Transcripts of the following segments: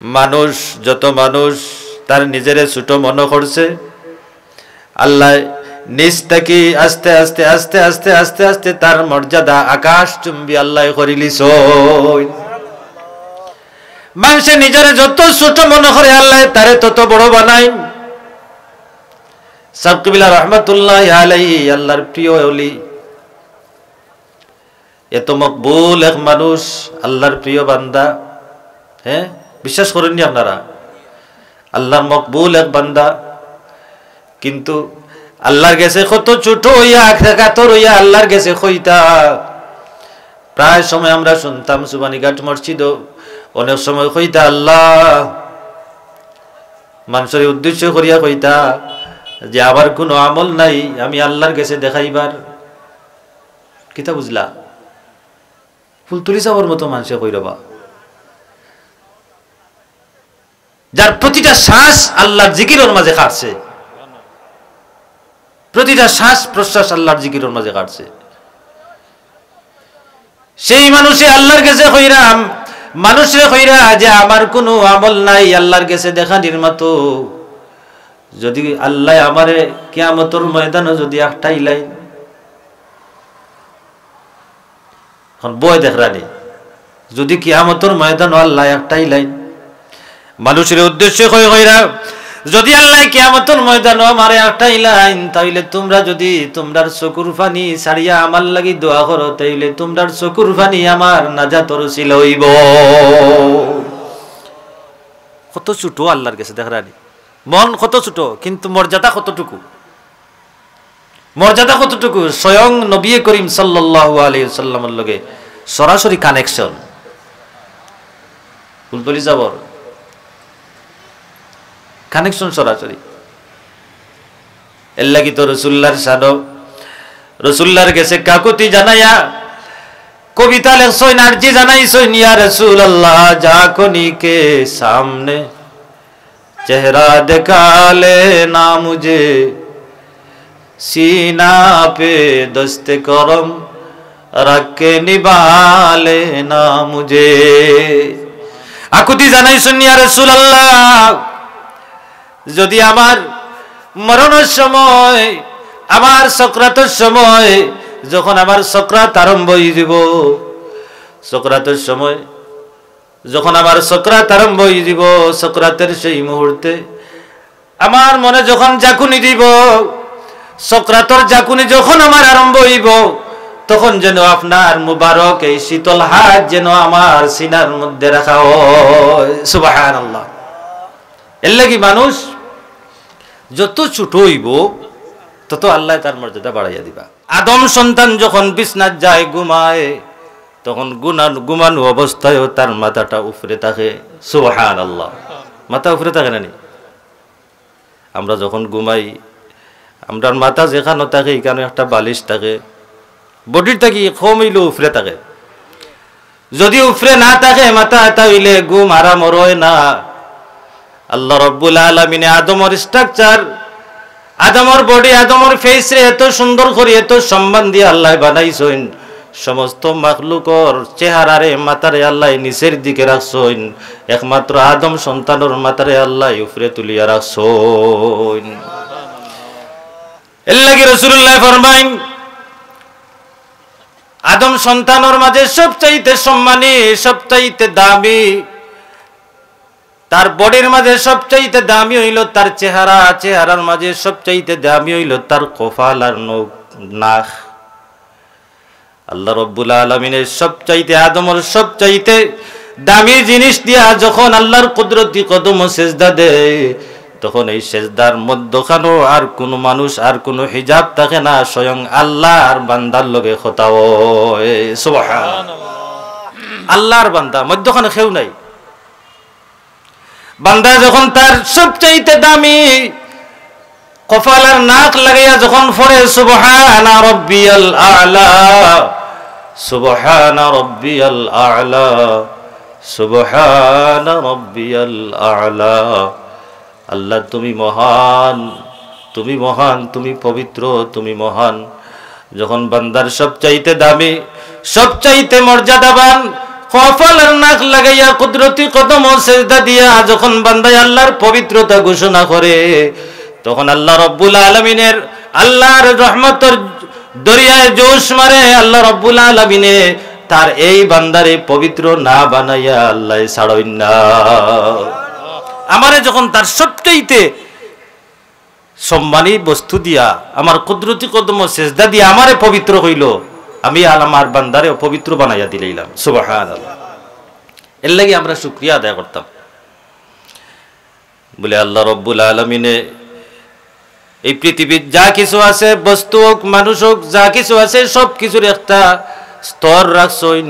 মানুষ যত মানুষ তার নিজেরে ছোট মনে করছে, আল্লাহ নিজ থেকে আস্তে আস্তে আস্তে আস্তে আস্তে আস্তে তার মর্যাদা আকাশ চুম্বি আল্লাহ করিলিস। মানুষে নিজেরে যত ছোট মনে করে আল্লাহ তারে তত বড় বানায়। সাবকিবিল্লাহ রহমাতুল্লাহ আলাইহি আল্লাহর প্রিয় ওলি, এত মকবুল এক মানুষ, আল্লাহর প্রিয় বান্দা। হ্যাঁ, বিশ্বাস করেননি আপনারা? আল্লাহর মকবুল এক বান্দা, কিন্তু আল্লাহর গেছে কত ছোট হইয়া কাতর হইয়া আল্লাহর গেছে কইতা। প্রায় সময় আমরা শুনতাম সুবানীঘাট মসজিদ, অনেক সময় কইতা আল্লাহ মানুষের উদ্দেশ্য করিয়া কইতা যে আবার কোনো আমল নাই, আমি আল্লাহর গেছে দেখাইবার। কিতা বুঝলা? ফুল তুলি যাওয়ার মতো মানুষে কইরবা, যার প্রতিটা শ্বাস আল্লাহর জিকিরের মাঝে কাটছে, প্রতিটা শ্বাস প্রশ্বাস আল্লাহর জিকিরের মাঝে কাটছে। সেই মানুষে আল্লাহর কাছে কইরা, মানুষে কইরা যে আমার কোনো আমল নাই আল্লাহর কাছে দেখানির মতো, যদি আল্লাহ আমারে কিয়ামতের ময়দানে যদি একটাই লাইন বয় দেখরানি, যদি কিয়ামতের ময়দানে আল্লাহ একটাই লাইন মানুষের উদ্দেশ্যে কইরা, যদি আল্লাহ কিয়ামতের ময়দানে আমারে একটাই লাইন, তাইলে তোমরা যদি তোমরার চকুর পানি ছাড়িয়া আমার লাগি দোয়া করো, তাইলে তোমরার চকুর পানি আমার নাজাতর ছিল হইব। কত ছোট আল্লাহর কাছে দেখরানি, মন কত ছোট, কিন্তু মর্যাদা কতটুকু, মর্যাদা কতটুকু। স্বয়ং নবী করিম সাল্লাল্লাহু আলাইহি ওয়াসাল্লামের লগে সরাসরি কানেকশন, ফুলতলি যাবর কানেকশন সরাসরি। এর লাগি তো রসুল্লাহর শানো, রসুল্লাহর গেছে কাকুতি জানাইয়া কবিতা লেখছই, নার্জি জানাইছই, ইয়া রাসূলুল্লাহ জাকনি কে সামনে চেহারা দেখালে না মুঝে, सीना पे दस्ते करम रख के निभाले ना मुझे। आकुति জানাই শুনিয়া রাসূলুল্লাহ, যদি আমার মরণের সময়, আমার সকরাতের সময়, যখন আমার সকরাত আরম্ভ হয়ে যাব, সকরাতের সময় যখন আমার সকরাত আরম্ভ হয়ে যাব, সকরাতের সেই মুহূর্তে আমার মনে যখন জাকুনি দিব, সকরাতর জাকুনি যখন আমার আরম্ভ হইব, তখন যেন আপনার মুবারক এই শীতল হাত যেন আমার সিনার মধ্যে রাখা হয়। সুবহানাল্লাহ। এর লাগি মানুষ যত ছোট হইব তত আল্লাহ তার মর্যাদা বাড়াইয়া দিবা। আদম সন্তান যখন বিছনাত যায় ঘুমায়, তখন ঘুমানো অবস্থায়ও তার মাথাটা উপরে থাকে। সুবহানাল্লাহ। মাথা উপরে থাকে না নি? আমরা যখন ঘুমাই, আমরার মাথা যেখানে থাকে এখানে একটা বালিশ থাকে, বডির থাকি কমিলেও উপরে থাকে। যদি উপরে না থাকে মাথা, তাহলে ঘুম আরাম হয় না। আল্লাহ রাব্বুল আলামিনে আদমের স্ট্রাকচার, আদমের বডি, আদমের ফেস রে এত সুন্দর করে, এত সম্মান দিয়ে আল্লাহ বানাইছেন। সমস্ত মাখলুকর চেহারারে মাথারে আল্লাহ নিচের দিকে রাখছেন, একমাত্র আদম সন্তানের মাথারে আল্লাহ উপরে তুলিয়া রাখছেন। এর লাগি রাসূলুল্লাহ ফরমাইন, আদম সন্তানের মাঝে সবচাইতে সম্মানী, সবচাইতে দামি, তার বডির মাঝে সবচাইতে দামি হইল তার চেহারা, চেহারার মাঝে সবচাইতে দামি হইল তার কপাল আর নাক। আল্লাহ রাব্বুল আলামিনের সবচাইতে, আদমের সবচাইতে দামি জিনিস দিয়া যখন আল্লাহর কুদরতি কদম সেজদা দেয়, তখন এই সেজদার মধ্যখানেও আর কোনো মানুষ, আর কোনো হিজাব থাকে না, স্বয়ং আল্লাহ আর বান্দার লগে কথা হয়। সুবহানাল্লাহ। আল্লাহর বান্দা, মধ্যখানে কেউ নাই। বান্দা যখন তার সবচাইতে দামি কপাল আর নাক লাগাইয়া যখন পড়ে সুবহানা রাব্বিয়াল আ'লা, সুবহানা রাব্বিয়াল আ'লা, সুবহানা রাব্বিয়াল আ'লা, আল্লাহ তুমি মহান, তুমি মহান, তুমি পবিত্র, তুমি মহান। যখন বান্দার সবচাইতে দামি, সবচাইতে মর্যাদাবান, কপালের নাক লাগাইয়া কুদরতি কদম ও সেজদা দিয়া যখন বান্দা আল্লাহর পবিত্রতা ঘোষণা করে, তখন আল্লাহ রব্বুল আলামিনের আল্লাহর রহমতের দরিয়ায় জোশ মারে। আল্লাহ রব্বুল আলামিনে তার এই বান্দারে পবিত্র না বানাইয়া আল্লাহ ছাড়ইন না। আমারে যখন তার সবচাইতে সম্মানী বস্তু দিয়া আমার কুদরতি কদম সেজদা দিয়া আমারে পবিত্র হইল, আমি আমার বান্দারে অপবিত্র বানাইয়া দিলাম। সুবহানাল্লাহ। এর লাগি আমরা শুকরিয়া আদায় করতাম বলে আল্লাহ রব্বুল আলামিনে এই পৃথিবীর যা কিছু আছে, বস্তু হোক মানুষ হোক, যা কিছু আছে সব কিছুর একটা স্তর রাখছেন।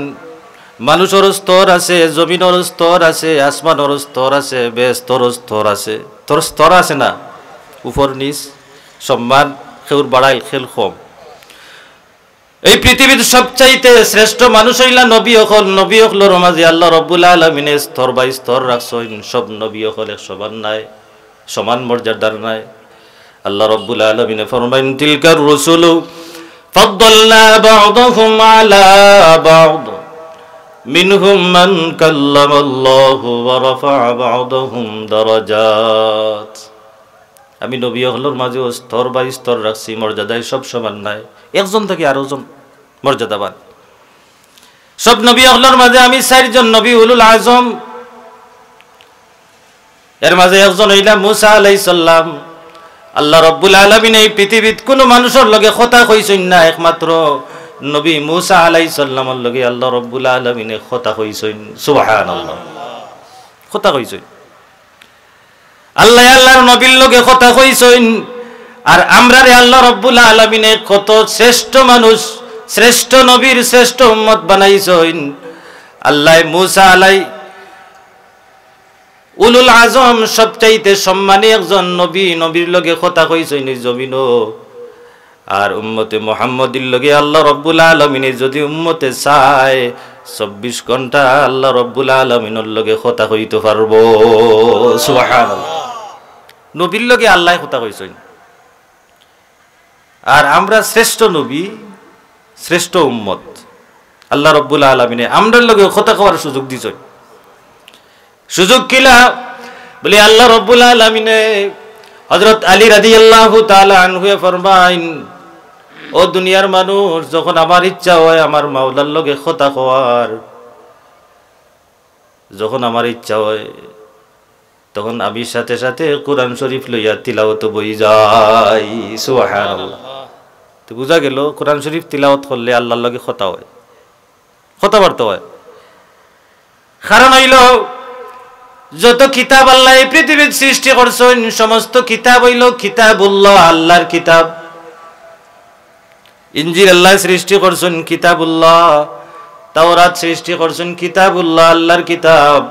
মানুষের স্তর আছে, জমিনের স্তর আছে, আসমানের স্তর আছে, বেস্তর স্তর আছে। তোর স্তর আছে না, উপর নিচ, সম্মান, খেউর বাড়াইল খেল কম। এই পৃথিবীর সবচাইতে শ্রেষ্ঠ মানুষ হইলা নবী হল। নবী হকলর মাঝে আল্লাহ রব্বুল আলামিনে স্তর বাই স্তর রাখছেন। সব নবী হল এক সমান নাই, সমান মর্যাদার নাই। আল্লাহ রব্বুল আলামিনে ফরমাইন, তিলকার রুসুলু ফাদ্দালনা বা'দাহুম আলা বা'দ মিনহুম মান কাল্লামাল্লাহু ওয়া রাফা'a বা'দাহুম দারাজাত। আমি নবী হলর মাঝে স্তর বাই স্তর রাখছি, মর্যাদায় সব সমান নাই, একজন থেকে আরেকজন মর্যাদাবান। সব নবী হলর মাঝে আমি 4 জন নবী উলুল আজম, এর মাঝে একজন হইলা মুসা আলাইহিস সালাম। আল্লাহ রব্বুল আলামিন এই পৃথিবীত কোনো মানুষের লগে কথা কইছেন না, একমাত্র নবী মুসা আলাইহিস সালামের লগে আল্লাহ রব্বুল আলামিনে কথা কইছেন। সুবহানাল্লাহ, কথা কইছেন। আল্লাহ আল্লাহর নবীর লগে কথা কইছেন। আর আমরা রে আল্লাহ রব্বুল আলামিনে কত শ্রেষ্ঠ মানুষ, শ্রেষ্ঠ নবীর শ্রেষ্ঠ উম্মত বানাইছেন। আল্লাহ মুসা উলুল আজম সবচাইতে সম্মানী একজন নবী, নবীর লগে কথা কইছেন জমিনও। আর উম্মতে মুহাম্মদির লগে আল্লাহ রব্বুল আলামিনে যদি উম্মতে চায় 24 ঘন্টা আল্লাহ রব্বুল আলামিনের লগে কথা কইতে পারবো। সুবহানাল্লাহ। নবীর লগে আল্লাহ কথা কইছেন। আর আমরা শ্রেষ্ঠ নবী, শ্রেষ্ঠ উম্মত, আল্লাহ রব্বুল আলামিনে আমরার লগে কথা কওয়ার সুযোগ দিছেন। সুযোগ কিলা বলে আল্লাহ রব্বুল আলামিনে হযরত আলী রাদিয়াল্লাহু তাআলা আনহু ফরমাইন, ও দুনিয়ার মানুষ, যখন আমার ইচ্ছা হয় আমার মাওলার লগে কথা কওয়ার, যখন আমার ইচ্ছা হয় তখন আমি সাথে সাথে কোরআন শরীফ লইয়া তিলাওয়াত বই যাই। সুবহানাল্লাহ। তো বুঝা গেল কোরআন শরীফ তিলাওয়াত করলে আল্লাহর লগে কথা হয়, কথাবার্তা হয়। কারণ হইল যত কিতাব আল্লাহ এই পৃথিবীর সৃষ্টি করছেন সমস্ত কিতাব হইল কিতাবুল্লাহ, আল্লাহর কিতাব। ইনজিল আল্লাহ সৃষ্টি করছেন কিতাবুল্লাহ, তাওরাত সৃষ্টি করছেন কিতাবুল্লাহ, আল্লাহর কিতাব।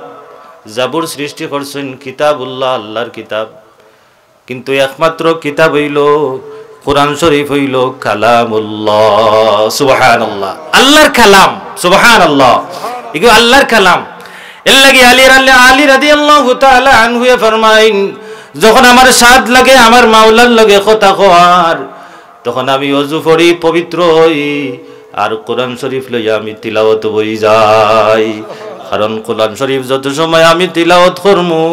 জাবুর সৃষ্টি করছেন কিতাবুল্লাহ, আল্লাহর কিতাব। কিন্তু একমাত্র কিতাব হইল কোরআন শরীফ হইল কালামুল্লাহ। সুবহানাল্লাহ, আল্লাহর কালাম। সুবহানাল্লাহ, এগুলো আল্লাহর কালাম। এর লাগি আলী রাদিয়াল্লাহু তাআলা আনহু ফরমাইন, যখন আমার সাদ লাগে আমার মাওলার লগে কথা কওয়ার, তখন আমি ওযু করি, পবিত্র হই, আর কোরআন শরীফ লইয়া আমি তিলাওয়াত বই যাই। কারণ কোরআন শরীফ যত সময় আমি তিলাওয়াত করমু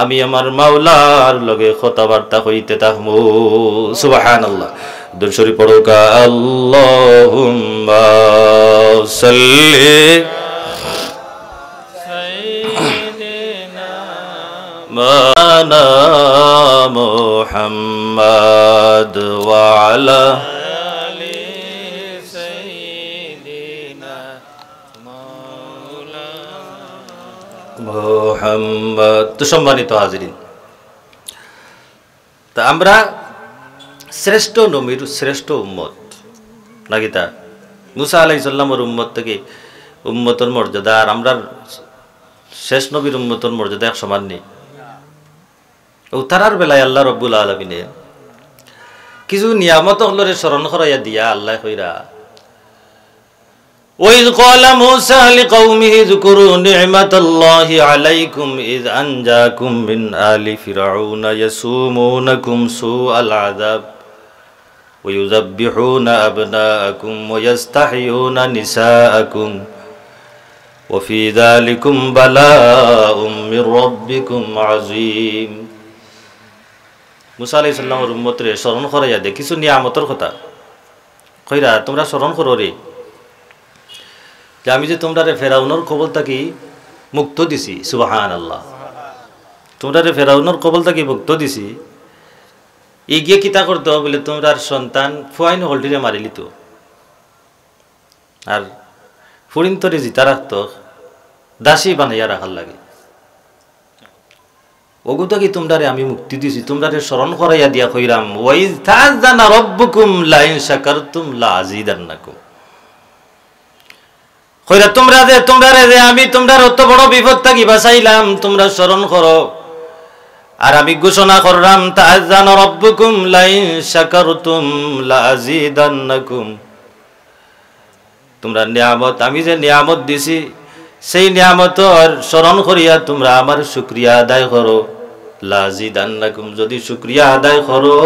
আমি আমার মাওলার লগে কথাবার্তা কইতে থাকমু। সুবহানাল্লাহ। দুরূদ শরীফ পড়ো কা আল্লাহুম্মা সাল্লি সাইয়্যিদিনা মাওলানা মুহাম্মাদ ওয়া আলা মুহাম্মদ। তো সম্মানিত হাজিরিন, তা আমরা শ্রেষ্ঠ নবীর শ্রেষ্ঠ উম্মত নাকি? তা মুসা আলাইহিস সালামের উম্মত থেকে উম্মতের মর্যাদা আর আমরা শেষ নবীর উম্মতের মর্যাদা এক সমান নেই। উত্তরার বেলায় আল্লাহ রব্বুল আলামিনে কিছু নিয়ামত হলরে স্মরণ করাইয়া দিয়া আল্লাহ কইরা, وَإِذْ قَالَ مُوسَى لِقَوْمِهِ اذْكُرُوا نِعْمَةَ اللَّهِ عَلَيْكُمْ إِذْ أَنْجَاكُمْ مِنْ آلِ فِرْعَوْنَ يَسُومُونَكُمْ سُوءَ الْعَذَابِ وَيُذَبِّحُونَ أَبْنَاءَكُمْ وَيَسْتَحْيُونَ نِسَاءَكُمْ وفي ذلكم بلاء من ربكم عظيم মুসা আলাইহিস সালামের উম্মতরে স্মরণ করাইয়া দে কিছু নিয়ামতের কথা কইরা তোমরা স্মরণ করো রে যে আমি যে তোমরা ফেরাউনের কবল থেকে মুক্ত দিছি সুবহানাল্লাহ তোমরা ফেরাউনের কবল থেকে মুক্ত দিছি এগিয়ে কিতা করতে বলে তোমরার সন্তান ফুয়াইন হলটিরে মারিলি তো আর ফুরিন্তরে জিতা রাখত দাসী বানাইয়া রাখার লাগে ওগুতা কি তোমরা আমি মুক্তি দিছি তোমরা স্মরণ করাইয়া দিয়া কইরাম ওয়াইজ তাযানা রাব্বুকুম লা ইন শাকারতুম লা আযীদান্নাকুম কইরা তোমরা যে আমি তোমরা অত বড় বিপদ থেকে বাঁচাইলাম তোমরা স্মরণ করো আর আমি ঘোষণা করলাম তাযানা রাব্বুকুম লা ইন শাকারতুম লা আযীদান্নাকুম তোমরা নিয়ামত আমি যে নিয়ামত দিছি সেই নিয়ামতের স্মরণ করিয়া তোমরা আমার শুকরিয়া আদায় করো লা আযীদান্নাকুম যদি শুকরিয়া আদায় করো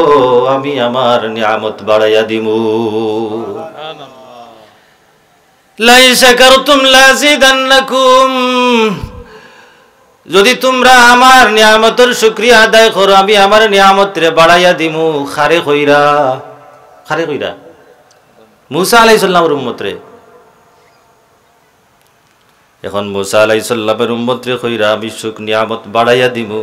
আমি আমার নিয়ামত বাড়াইয়া দিমু লা ইন শাকারতুম লা আযীদান্নাকুম যদি তোমরা আমার নিয়ামতের শুকরিয়া আদায় করো আমি আমার নিয়ামতরে বাড়াইয়া দিমু খারে কইরা মুসা আলাইহিস সালামের উম্মতরে এখন মুসা আলাইহিস সালামের উম্মতরে কইরা আমি সুখ নিয়ামত বাড়াইয়া দিমু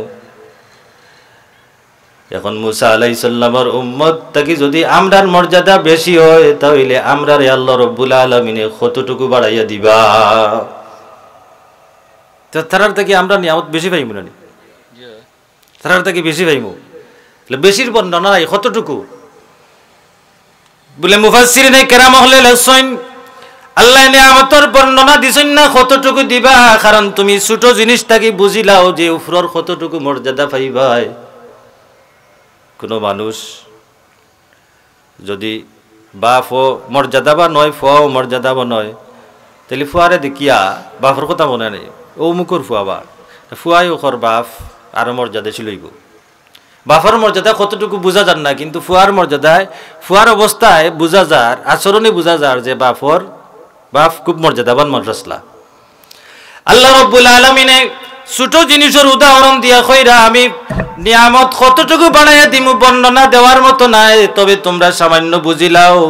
এখন মুসা আলাইহিস সালামের উম্মত থেকে যদি আমরার মর্যাদা বেশি হয় তাহলে আমরারে আল্লাহ রাব্বুল আলামিনে কতটুকু বাড়াইয়া দিবা তো তারার থেকে আমরা নিয়ামত বেশি পাইমু না তারার থেকে বেশি পাইমু বেশির বর্ণনা নাই কতটুকু বলে মুফাসসিরিনে কেরাম হলে লেছেন আল্লাহ নিয়ামতের বর্ণনা দিছেন না কতটুকু দিবা কারণ তুমি ছোট জিনিসটাকে বুঝিলাও যে উপরের কতটুকু মর্যাদা পাইবাই কোনো মানুষ যদি বাপ মর্যাদা বা নয় ফুয়াও মর্যাদা বা নয় তাহলে ফুয়ারে দেখিয়া বাপর কথা মনে নেই ও মুখর ফুয়া বা ফুয়াই ওখর বাপ আরো মর্যাদা ছিলইব বাপর মর্যাদা কতটুকু বোঝা যান না কিন্তু ফুয়ার মর্যাদায় ফুয়ার অবস্থায় বোঝা যার আচরণে বোঝা যার যে বাপ খুব মর্যাদাবান মানুষলা আল্লাহ রাব্বুল আলামিনে ছোট জিনিসের উদাহরণ দিয়া কইরা আমি নিয়ামত কতটুকু বাড়াইয়া দিমু বর্ণনা দেওয়ার মতো নাই তবে তোমরা সামান্য বুঝিলাও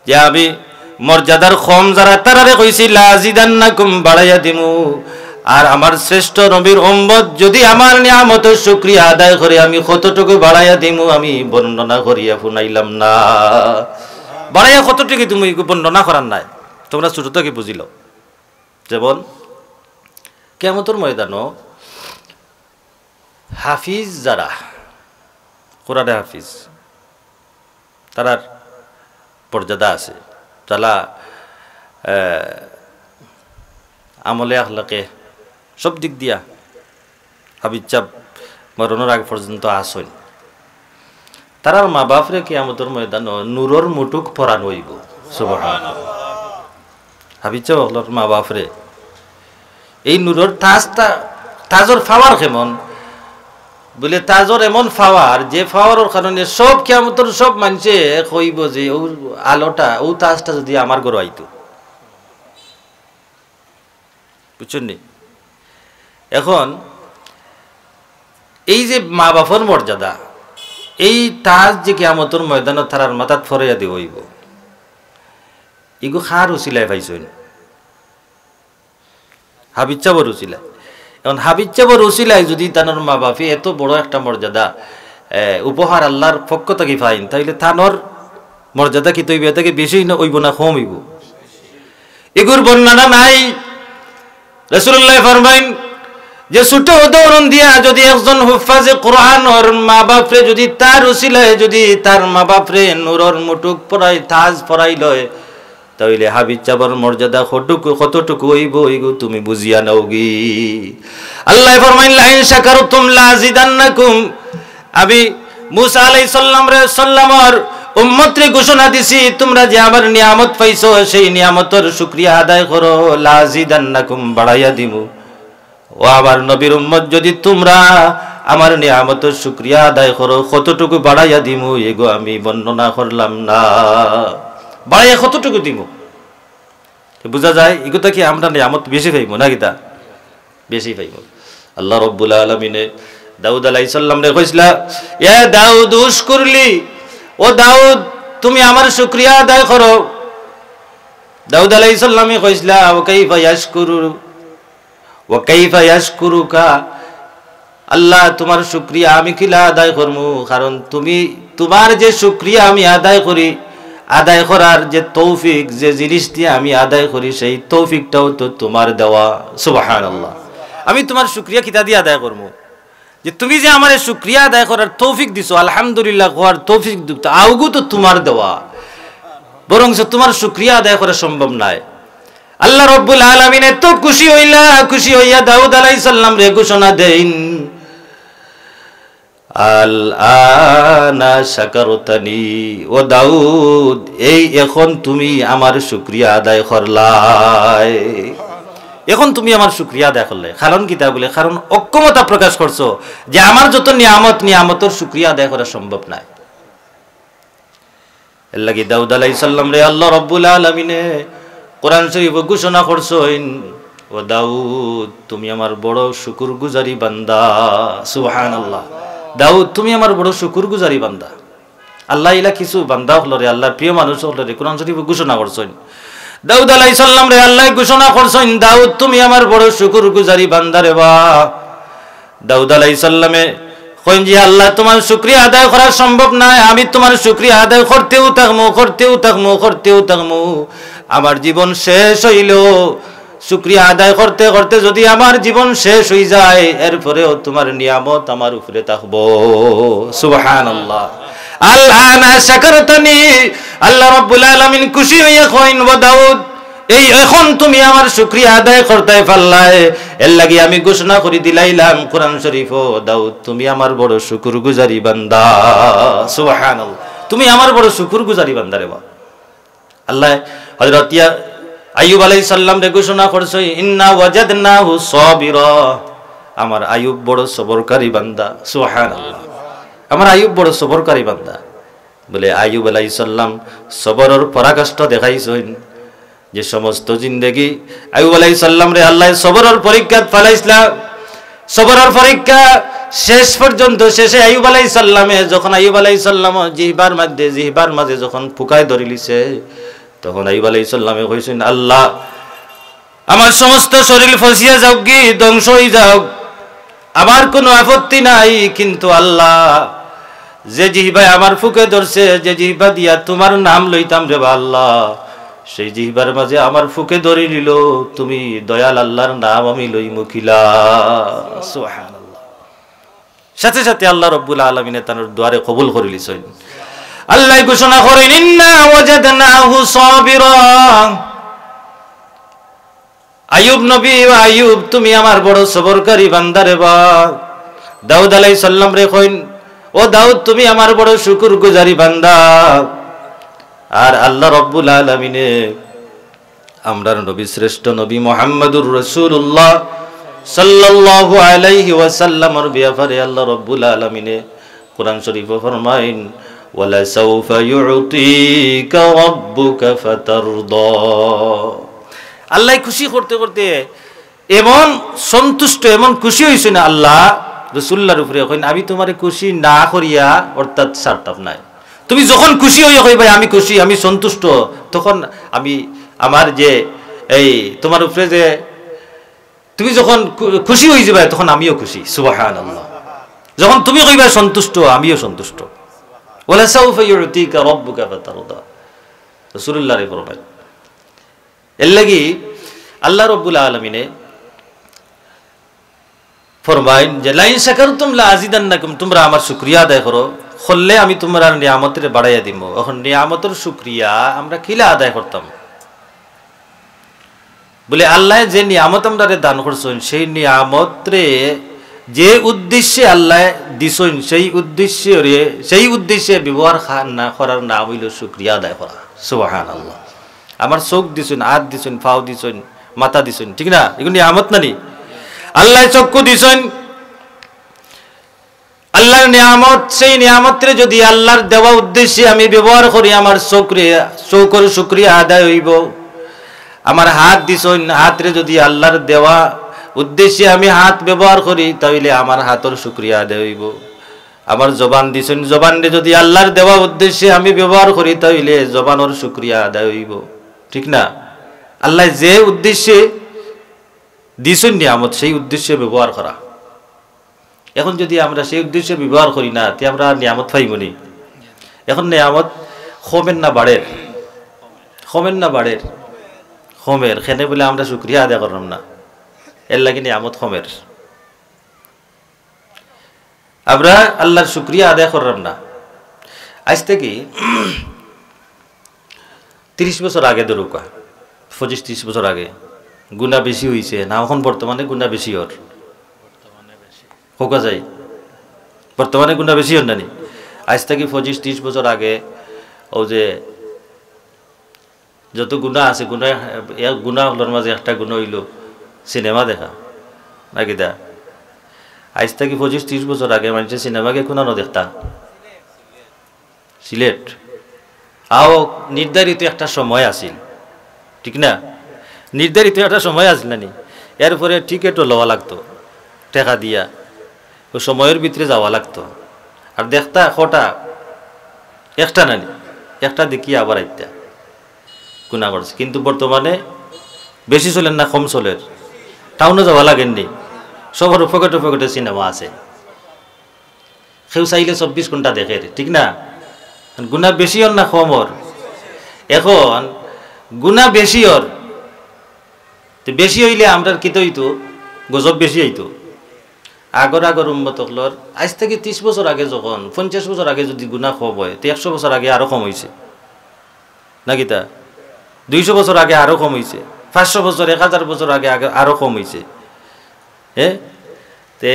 যে আমি মর্যাদার কম যারা তারারে কইছি লা আযীদান্নাকুম বাড়াইয়া দিমু আর আমার শ্রেষ্ঠ নবীর উম্মত যদি আমার নিয়ামতের শুকরিয়া আদায় করে আমি কতটুকু বাড়াইয়া দিমু আমি বর্ণনা করিয়া শুনাইলাম না বাড়াইয়া কতটুকু তুমি বর্ণনা করার নাই তোমরা ছোট থেকে বুঝিল যেমন কিয়ামতের ময়দানও হাফিজ যারা কোরআনে হাফিজ তারার মর্যাদা আছে যারা আমলে আখলাকে সব দিক দিয়া হাবিজাব মরণের আগ পর্যন্ত আসল তারার মা বাপরে কিয়ামতের ময়দান নূরের মুটুক পরান হইব সুবহানাল্লাহ হাবিজাব আখলার মা বাপরে এই নূরের তাজর ফাওয়ার কেমন বলে তাজর এমন ফাওয়ার যে ফাওয়ারের কারণে সব কিয়ামতের সব মানুষে কইব যে ও আলোটা ও তাজটা যদি আমার ঘরে আইতো বুঝছেন এখন এই যে মা বাপর মর্যাদা এই তাজ যে কিয়ামতের ময়দানে তারার মাথাত ফরাইয়া দিব হইব এগো খার উচিলায় পাইছেন হাবিজাবর উচিলায় এখন হাবিজাবর উচিলায় যদি তানোর মা বাপে এত বড় একটা মর্যাদা উপহার আল্লাহর পক্ষ থেকে পাইন তাইলে তানোর মর্যাদা কি তৈব থেকে বেশি না হইব না কম হইব এগুর বর্ণনা নাই রাসূলুল্লাহ ফরমাইন যে ছোট উদাহরণ দিয়া যদি একজন হুফাজে কোরআন ওর মা বাপরে যদি তার উচিলায় যদি তার মা বাপরে নূরের মুটুক পরাই তাজ পরাই লয় তাইলে হাবিজাবর মর্যাদা কতটুকু হইব এগো তুমি বুঝিয়া নাওগি আল্লাহ ফরমাইন লা ইন শাকারতুম লা আযীদান্নাকুম আমি মুসা আলাইহিস সালামের উম্মতরে ঘোষণা দিছি তোমরা যে আমার নিয়ামত পাইছো সেই নিয়ামতের শুকরিয়া আদায় করো লা আযীদান্নাকুম বাড়াইয়া দিমু ও আমার নবীর উম্মত যদি তোমরা আমার নিয়ামতের শুকরিয়া আদায় করো কতটুকু বাড়াইয়া দিমু এগো আমি বর্ণনা করলাম না বাড়াইয়া কতটুকু দিব বুঝা যায় এগুলো কি আমরা নিয়ামত বেশি পাইব না কিতা বেশি পাইব। আল্লাহ রাব্বুল আলামিনে দাউদ আলাইহিস সালাম রে কইছিলা ইয়া দাউদ উশকুরলি, ও দাউদ তুমি আমার শুকরিয়া আদায় করো। দাউদ আলাইহিস সালামে কইছিলা ওয়া কাইফা ইয়াশকুরু ওয়া কাইফা ইয়াশকুরুকা, আল্লাহ তোমার শুকরিয়া আমি কিলা আদায় করমু, কারণ তুমি তোমার যে শুকরিয়া আমি আদায় করি, আদায় করার যে তৌফিক, যে জিনিস দিয়ে আমি আদায় করি সেই তৌফিকটাও তো তোমার দেওয়া। সুবহানাল্লাহ, আমি তোমার শুকরিয়া কিতা দিয়ে আদায় করমু, যে তুমি যে আমার শুকরিয়া আদায় করার তৌফিক দিছো, আলহামদুলিল্লাহ হওয়ার তৌফিক দিছো, আউগু তো তোমার দেওয়া, বরং তোমার শুকরিয়া আদায় করা সম্ভব নয়। আল্লাহ রাব্বুল আলামিন এত খুশি হইয়া দাউদ আলাইহিস সালাম রে ঘোষণা দেন, আল আনা শাকারতানি, ও দাউদ এই এখন তুমি আমার শুকরিয়া আদায় করলাই, এখন তুমি আমার শুকরিয়া আদায় করলে। কারণ কিতা বলে, কারণ অক্ষমতা প্রকাশ করছো যে আমার যত নিয়ামতের শুকরিয়া আদায় করা সম্ভব নয়। এর লাগি দাউদ আলাইহিস সালাম রে আল্লাহ রাব্বুল আলামিনে কোরআন শরীফে ঘোষণা করছেন, ও দাউদ তুমি আমার বড় শুকরগুজারি বান্দা। সুবহানাল্লাহ, দাউদ তুমি আমার বড় শুকরগুজারি বান্দা। আল্লাহ ইলা কিছু বান্দা হলো রে, আল্লাহর প্রিয় মানুষ হলো রে, কোরআন শরীফে ঘোষণা করছেন দাউদ আলাইহিস সালাম রে, আল্লাহ ঘোষণা করছেন দাউদ তুমি আমার বড় শুকরগুজারি বান্দা রে। বা দাউদ আলাইহিস সালামে কইন যে আল্লাহ তোমার শুকরিয়া আদায় করা সম্ভব নয়, আমি তোমার শুকরিয়া আদায় করতেও থাকমু, আমার জীবন শেষ হইল, শুকরিয়া আদায় করতে করতে যদি আমার জীবন শেষ হয়ে যায়, এরপরেও তোমার নিয়ামত আমার উপরে থাকবো। সুবহানাল্লাহ, আল্লানা শাকারতানি, আল্লাহ রাব্বুল আলামিন খুশি হইয়া কইন ও দাউদ এই এখন তুমি আমার শুকরিয়া আদায় করতে পারলাই, এর লাগি আমি ঘোষণা করে দিলাইলাম কোরআন শরীফ, ও দাউদ তুমি আমার বড় শুকরগুজারি বান্দা। সুবহানাল্লাহ, তুমি আমার বড় শুকরগুজারি বান্দা রে। আল্লাহ হযরত আইয়ুব আলাইহিস সালাম রে ঘোষণা করছে, ইন্না ওয়াজাদনাহু সাবিরা, আমার আইয়ুব বড় সবরকারী বান্দা। সুবহানাল্লাহ, আমার আইয়ুব বড় সবরকারী বান্দা। বলে আইয়ুব আলাইহিস সালাম সবরের পরাকাষ্ঠ দেখাইছেন, যে সমস্ত জিন্দেগি আইয়ুব আলাইহিস সালাম রে আল্লাহ সবরের পরীক্ষা ফলাইছিলা, সবরের পরীক্ষা শেষ পর্যন্ত শেষে আইয়ুব আলাইহিস সালামে যখন আইয়ুব আলাইহিস সালাম জিহবার মাঝে যখন ফুকায় ধরে লিছে, তখন আইয়ুব আলাইহিস সালামে কইছেন আল্লাহ আমার সমস্ত শরীর ফসিয়া যাও কি ধ্বংস হয়ে যাও, আমার কোনো আপত্তি নাই, কিন্তু আল্লাহ যে জিহবায় আমার ফুকে ধরছে, যে জিহবা দিয়া তোমার নাম লইতাম রে আল্লাহ, সেই জিহবার মাঝে আমার ফুকে ধরে নিল, তুমি দয়াল আল্লাহর নাম আমি লই মুখিলা। সুবহানাল্লাহ, সাথে সাথে আল্লাহ রাব্বুল আলামিন তার দুয়ারে কবুল করে লিছেন। আল্লাহ ঘোষণা করেন ইন্না ওয়াজাদনাহু সাবিরা, আইয়ুব নবী ও আইয়ুব তুমি আমার বড় সবরকারী বান্দা রে। বা দাউদ আলাইহিস সালাম রে কইন, ও দাউদ তুমি আমার বড় শুকরগুজারি বান্দা। আর আল্লাহ রাব্বুল আলামিনে আমরার নবী শ্রেষ্ঠ নবী মুহাম্মদুর রাসূলুল্লাহ সাল্লাল্লাহু আলাইহি ওয়াসাল্লামের ব্যাপারে আল্লাহ রাব্বুল আলামিনে কোরআন শরীফে ফরমায়েন, ওয়ালা সাউফা ইউতিকা রাব্বুকা ফাতারদা। আল্লাহ খুশি করতে করতে এমন সন্তুষ্ট, এমন খুশি হইছে না আল্লাহ রাসূলুল্লাহর উপরে, কইন আমি তোমারে খুশি না করিয়া অর্থাৎ সারতাম নাই। তুমি যখন খুশি হইয়া কইবা আমি খুশি, আমি সন্তুষ্ট, তখন আমি আমার যে এই তোমার উপরে যে তুমি যখন খুশি হয়ে যাবে তখন আমিও খুশি। সুবহানাল্লাহ, যখন তুমি কইবা সন্তুষ্ট আমিও সন্তুষ্ট। ওয়ালা সাউফা ইউতিকা রাব্বুকা ফাতারদা, রাসূলুল্লাহর এই ফরমান। এর লাগি আল্লাহ রাব্বুল আলামিনে ফরমাইন যে লাইন শাকারতুম লা আযিদান্নাকুম, তোমরা আমার শুকরিয়া আদায় করো, করলে আমি তোমার নিয়ামতের বাড়াইয়া দিব। এখন নিয়ামতের শুকরিয়া আমরা কিলা আদায় করতাম? বলে আল্লাহ যে নিয়ামত আমরা দান করছেন, সেই নিয়ামতরে যে উদ্দেশ্যে আল্লাহ দিছেন, সেই উদ্দেশ্যে ব্যবহার না করার নাম হইল শুকরিয়া আদায় করা। সুবহানাল্লাহ, আমার চোখ দিছেন, হাত দিছেন, পাও দিছেন, মাথা দিছেন, ঠিক না? এগুলো নিয়ামত নানি? আল্লাহ চক্ষু দিছেন, আল্লাহর নিয়ামত, সেই নিয়ামতরে যদি আল্লাহর দেওয়া উদ্দেশ্যে আমি ব্যবহার করি, আমার চোখের শুকরিয়া আদায় হইব। আমার হাত দিছইন, হাতরে যদি আল্লাহর দেওয়া উদ্দেশ্যে আমি হাত ব্যবহার করি তাহলে আমার হাতর শুকরিয়া আদায় হইব। আমার জবান দিছইন, জবানরে যদি আল্লাহর দেওয়া উদ্দেশ্যে আমি ব্যবহার করি তাহলে জবানর শুকরিয়া আদায় হইব। ঠিক না? আল্লাহ যে উদ্দেশ্যে দিছইন নিয়ামত সেই উদ্দেশ্যে ব্যবহার করা। এখন যদি আমরা সেই উদ্দেশ্যে ব্যবহার করি না তে আমরা নিয়ামত পাইবনি। এখন নিয়ামত কমেন না বাড়ের? কমেন না বাড়ের? কমের। খেনে বলে আমরা শুকরিয়া আদায় করলাম না, এর লাগে নিয়ামত কমের। আমরা আল্লাহর শুকরিয়া আদায় করলাম না। আজ থেকে 30 বছর আগে ধরুকা, 25-30 বছর আগে গুণা বেশি হয়েছে না? এখন বর্তমানে গুণা বেশি হর হোকা যায়, বর্তমানে গুণা বেশি হন নানি? আজ থেকে 25-30 বছর আগে ও যে যত গুণা আছে, গুণাগুলোর মাঝে একটা গুণা হইল সিনেমা দেখা, নাকি দা? আজ থেকে 25-30 বছর আগে মানুষের সিনেমাকে কোনো দেখতা? সিলেট আও নির্ধারিত একটা সময় আছিল, ঠিক না? নির্ধারিত একটা সময় আছিল নানি? এরপরে টিকেটও লওয়া লাগতো টাকা দিয়া, ওই সময়ের ভিতরে যাওয়া লাগতো। আর দেখতা কটা? একটা নানি, একটা দেখি আবার আইতা গুণা করছে। কিন্তু বর্তমানে বেশি চলেন না কম চলের? টাউনে যাওয়া লাগেননি, সবার পকেটে পকেটে সিনেমা আছে, কেউ চাইলে 24 ঘন্টা দেখে, ঠিক না? গুণা বেশি হর না কম হর? এখন গুণা বেশি হর, বেশি হইলে আমরা কিতে হইতো? গজব বেশি হইতো। আগর উম্মত হকলর আজ থেকে 30 বছর আগে যখন 50 বছর আগে যদি গুণা কম হয় তো 100 বছর আগে আরো কম হয়েছে, নাকি তা? 200 বছর আগে আরো কম হয়েছে, 500 বছর 1000 বছর আগে আরো কম হয়েছে। তে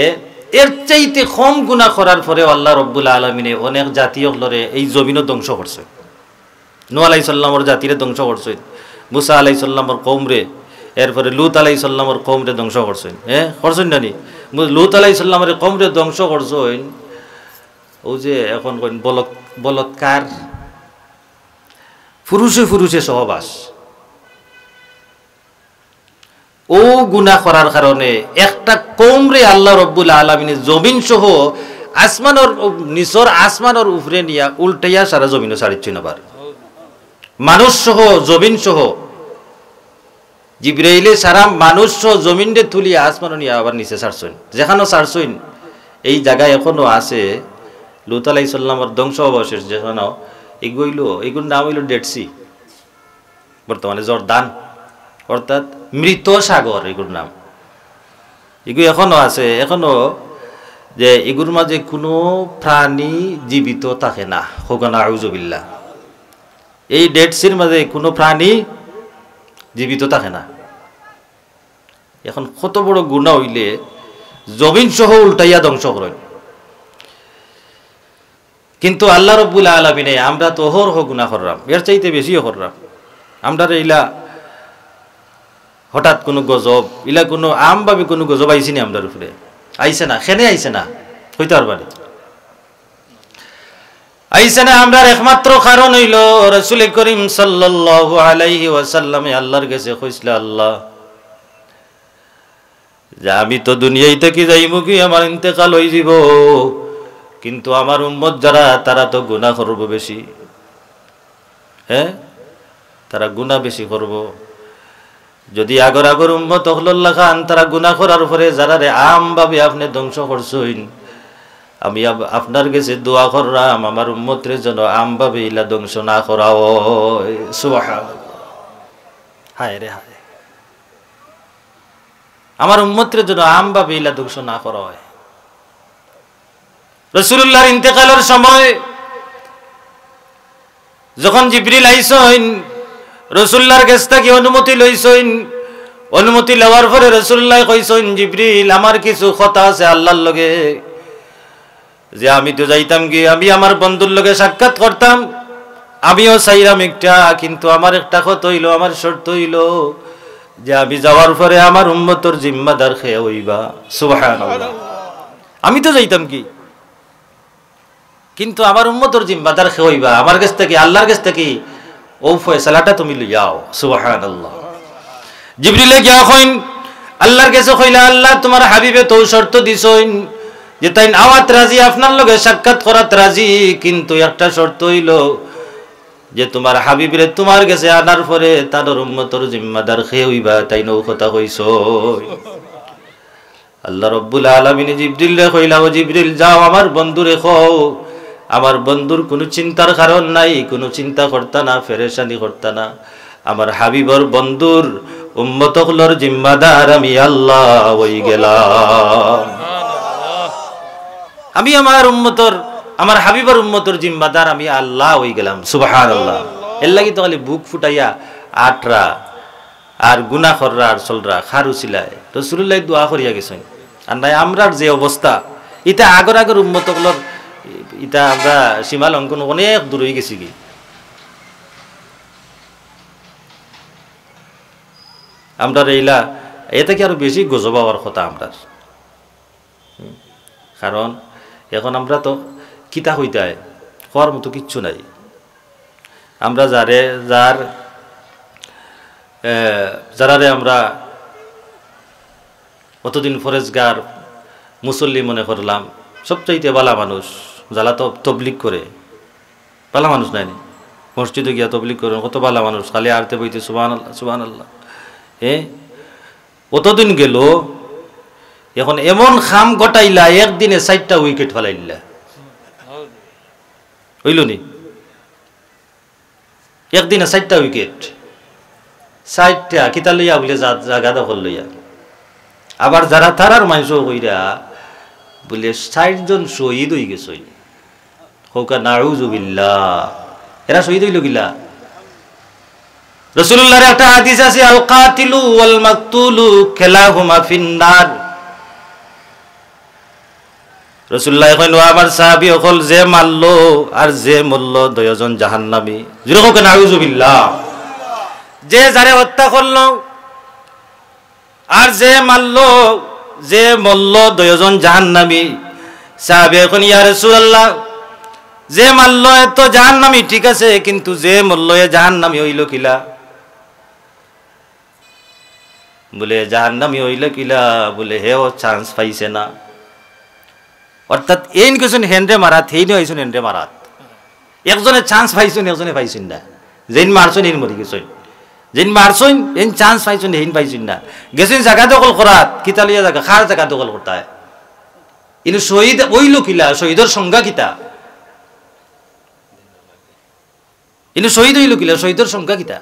এর চাইতে কম গুনাহ করার পরে আল্লাহ রব্বুল আলামিনে অনেক জাতি হলরে এই জমিনও ধ্বংস করছে। নূহ আলাইহিস সালামের জাতিরে ধ্বংস করছে, মুসা আলাইহিস সালামের কওমরে, এরপরে লূত আলাইহিস সালামের কওমরে ধ্বংস করছেন। করছেন নানি? লূত আলাইহিস সালামের কওমরে ধ্বংস করছেন। ও যে এখন বলৎকার, পুরুষে পুরুষে সহবাস, ও গুনাহ করার কারণে একটা কওমরে আল্লাহ রব্বুল আলামিনে জমিন সহ আসমানের নিচর আসমানের উপরে নিয়া উল্টাইয়া সারা জমিনও ছাড়িচ্ছেন। আবার মানুষ সহ জমিন সহ জিবরাইলে সারা মানুষ সহ জমিনরে তুলিয়া আসমানও নিয়ে আবার নিচে ছাড়ছেন। যেখানেও ছাড়ছেন এই জায়গায় এখনো আছে লূত আলাইহিস সালামের ধ্বংস অবশেষ যেখানেও এগুলোর নাম হইল ডেড সি, বর্তমানে জর্দান, অর্থাৎ মৃত সাগর এগুলোর নাম। এগুলো এখনো আছে, এখনো যে এগুলোর মাঝে কোনো প্রাণী জীবিত থাকে না। হোকানা আউযুবিল্লাহ, এই ডেড সির মাঝে কোনো প্রাণী জীবিত থাকে না। এখন কত বড় গুনাহ হইলে জমিন সহ উল্টাইয়া ধ্বংস করেন। কিন্তু আল্লাহ রব্বুল আলামিনে আমরা তো অহরহ গুনাহ করলাম, এর চাইতে বেশিও করলাম। আমরা ইলা হঠাৎ কোনো গজব, ইলা কোনো আমভাবে কোনো গজব আইসি না আমরার উপরে? আইসে না। খেনে আইসে না? হইতে পারবানি আইসে না। আমরার একমাত্র কারণ হইল রাসূল করিম সাল্লাল্লাহু আলাইহি ওয়াসাল্লামে আল্লাহর কাছে কইছিল, আল্লাহ যে আমি তো দুনিয়ায় থেকে যাইমু কি আমার ইন্তেকাল হয়ে যাব, কিন্তু আমার উম্মত যারা তারা তো গুনাহ করব বেশি। তারা গুনাহ বেশি করব। যদি আগর উম্মত হল্লাহ খান তারা গুনাহ করার পরে যারা রে আমভাবে আপনি ধ্বংস করছেন, আমি আপনার কাছে দোয়া করলাম আমার উম্মতের জন্য আমভাবে ইলা ধ্বংস না করা হয়। সুবহানাল্লাহ, হায় রে হায়, আমার উম্মতের জন্য আমভাবে ইলা ধ্বংস না করা হয়। রাসূলুল্লাহর ইন্তেকালের সময় যখন জিবরিল আইছেন, রাসূলুল্লাহর কাছ থেকে অনুমতি লইছেন। অনুমতি লওয়ার পরে রাসূলুল্লাহ কইছেন, জিবরিল আমার কিছু কথা আছে আল্লাহর লগে, যে আমি তো যাইতাম কি আমি আমার বন্ধুর লগে সাক্ষাৎ করতাম, আমিও চাইলাম একটা, কিন্তু আমার একটা কথা হইল, আমার শর্ত হইল যে আমি যাওয়ার পরে আমার উম্মতের জিম্মাদার খেয়ে হইবা। সুবহানাল্লাহ, আমি তো যাইতাম কি, কিন্তু আমার উম্মতের জিম্মাদার খেয়ে হইবা। আমার কাছ থেকে আল্লাহর কাছ থেকে ও ফয়সালাটা তুমি লইয়াও। সুবহানাল্লাহ, জিবরিলে গিয়া কইন আল্লাহর কাছে কইলা আল্লাহ তোমার হাবিবে তো শর্ত দিছইন যে তাই আওয়াত রাজি আপনার লগে সাক্ষাৎ করাত রাজি, কিন্তু একটা শর্ত হইল যে তোমার হাবিবরে তোমার কাছে আনার পরে তার উম্মতর জিম্মাদার খেয়ে হইবা, তাই নৌ কথা কইছ। আল্লাহ রব্বুল আলামিন জিবরিলে কইলা ও জিবরিল যাও আমার বন্ধুরে কও আমার বন্ধুর কোনো চিন্তার কারণ নাই, কোনো চিন্তা করতা না, ফেরেশানি করতা না, আমার হাবিবর বন্ধুর উম্মতগুলোর জিম্মাদার আমি আল্লাহ হই গেলাম। আমি আমার উম্মতর আমার হাবিবর উম্মতর জিম্মাদার আমি আল্লাহ হই গেলাম। সুবহানাল্লাহ। এর লাগি তো খালি বুক ফুটাইয়া আটরা আর গুনাহখররা আর চলরা খারুছিলায় রাসূলুল্লাহ দোয়া করিয়া গেছেন। আর নাই আমরার যে অবস্থা, এটা আগর আগর উম্মতগুলোর এটা আমরা সীমা লঙ্ঘন অনেক দূর হয়ে গেছি কি। আমরা এইলা এতে কি আরো বেশি গজব হওয়ার কথা আমরার, কারণ এখন আমরা তো কিতা হইতায় হওয়ার মতো কিচ্ছু নাই। আমরা যারারে আমরা অতদিন ফরেজগার মুসল্লি মনে করলাম, সবচাইতে বালা মানুষ যারা তো তবলিগ করে, বালা মানুষ নাই মসজিদে গিয়া তবলিগ করে, কত বালা মানুষ খালি আরতে বইতে সুবহানাল্লাহ সুবহানাল্লাহ। অতদিন গেল, এখন এমন খাম গটাইলা একদিনে 4টা উইকেট ফেলাইলা, হইল নি? একদিনে 4টা উইকেট, 4টা কিতা লইয়া বলে জাগা দখল লইয়া। আবার যারা তারার মানুষ কইরা বলে 60 জন শহীদ হয়ে গেছে, হোকা নাউযুবিল্লাহ। এরা শহীদ হইল গিলা। রাসূলুল্লাহর একটা হাদিস আছে আল কাতিলু ওয়াল মাকতুলু কিলাহুমা ফিন্নার। রাসূলুল্লাহ কইলো আমার সাহাবী হল যে মারলো আর যে মরল দুইজন জাহান্নামী। জোরে হোক নাউযুবিল্লাহ। যে যারে হত্যা করলো আর যে মারলো যে মরল দুইজন জাহান্নামী। সাহাবী কইলেন ইয়া রাসূলুল্লাহ যে মারলো এত জাহান্নামী ঠিক আছে, কিন্তু যে মরল এ জাহান্নামী হইল কিলা? বলে জাহান্নামী হইল কিলা? বলে হেও চান্স পাইছে না। অর্থাৎ এইন কিছু হেন্ডে মারাত, হেইন হয়েছেন হেন্ডে মারাত। একজনে চান্স পাইছেন, একজনে পাইছেন না। যেন মারছেন হেন মরি গেছেন, যেন মারছেন এন চান্স পাইছেন হেন পাইছেন না। গেছেন জায়গা দখল করাত, কিতা লইয়া জায়গা খার জায়গা দখল করতে হয়। কিন্তু শহীদ হইল কিলা? শহীদের সংজ্ঞা কিতা? কিন্তু শহীদ হইল কিলা? শহীদের সংখ্যা কিতা?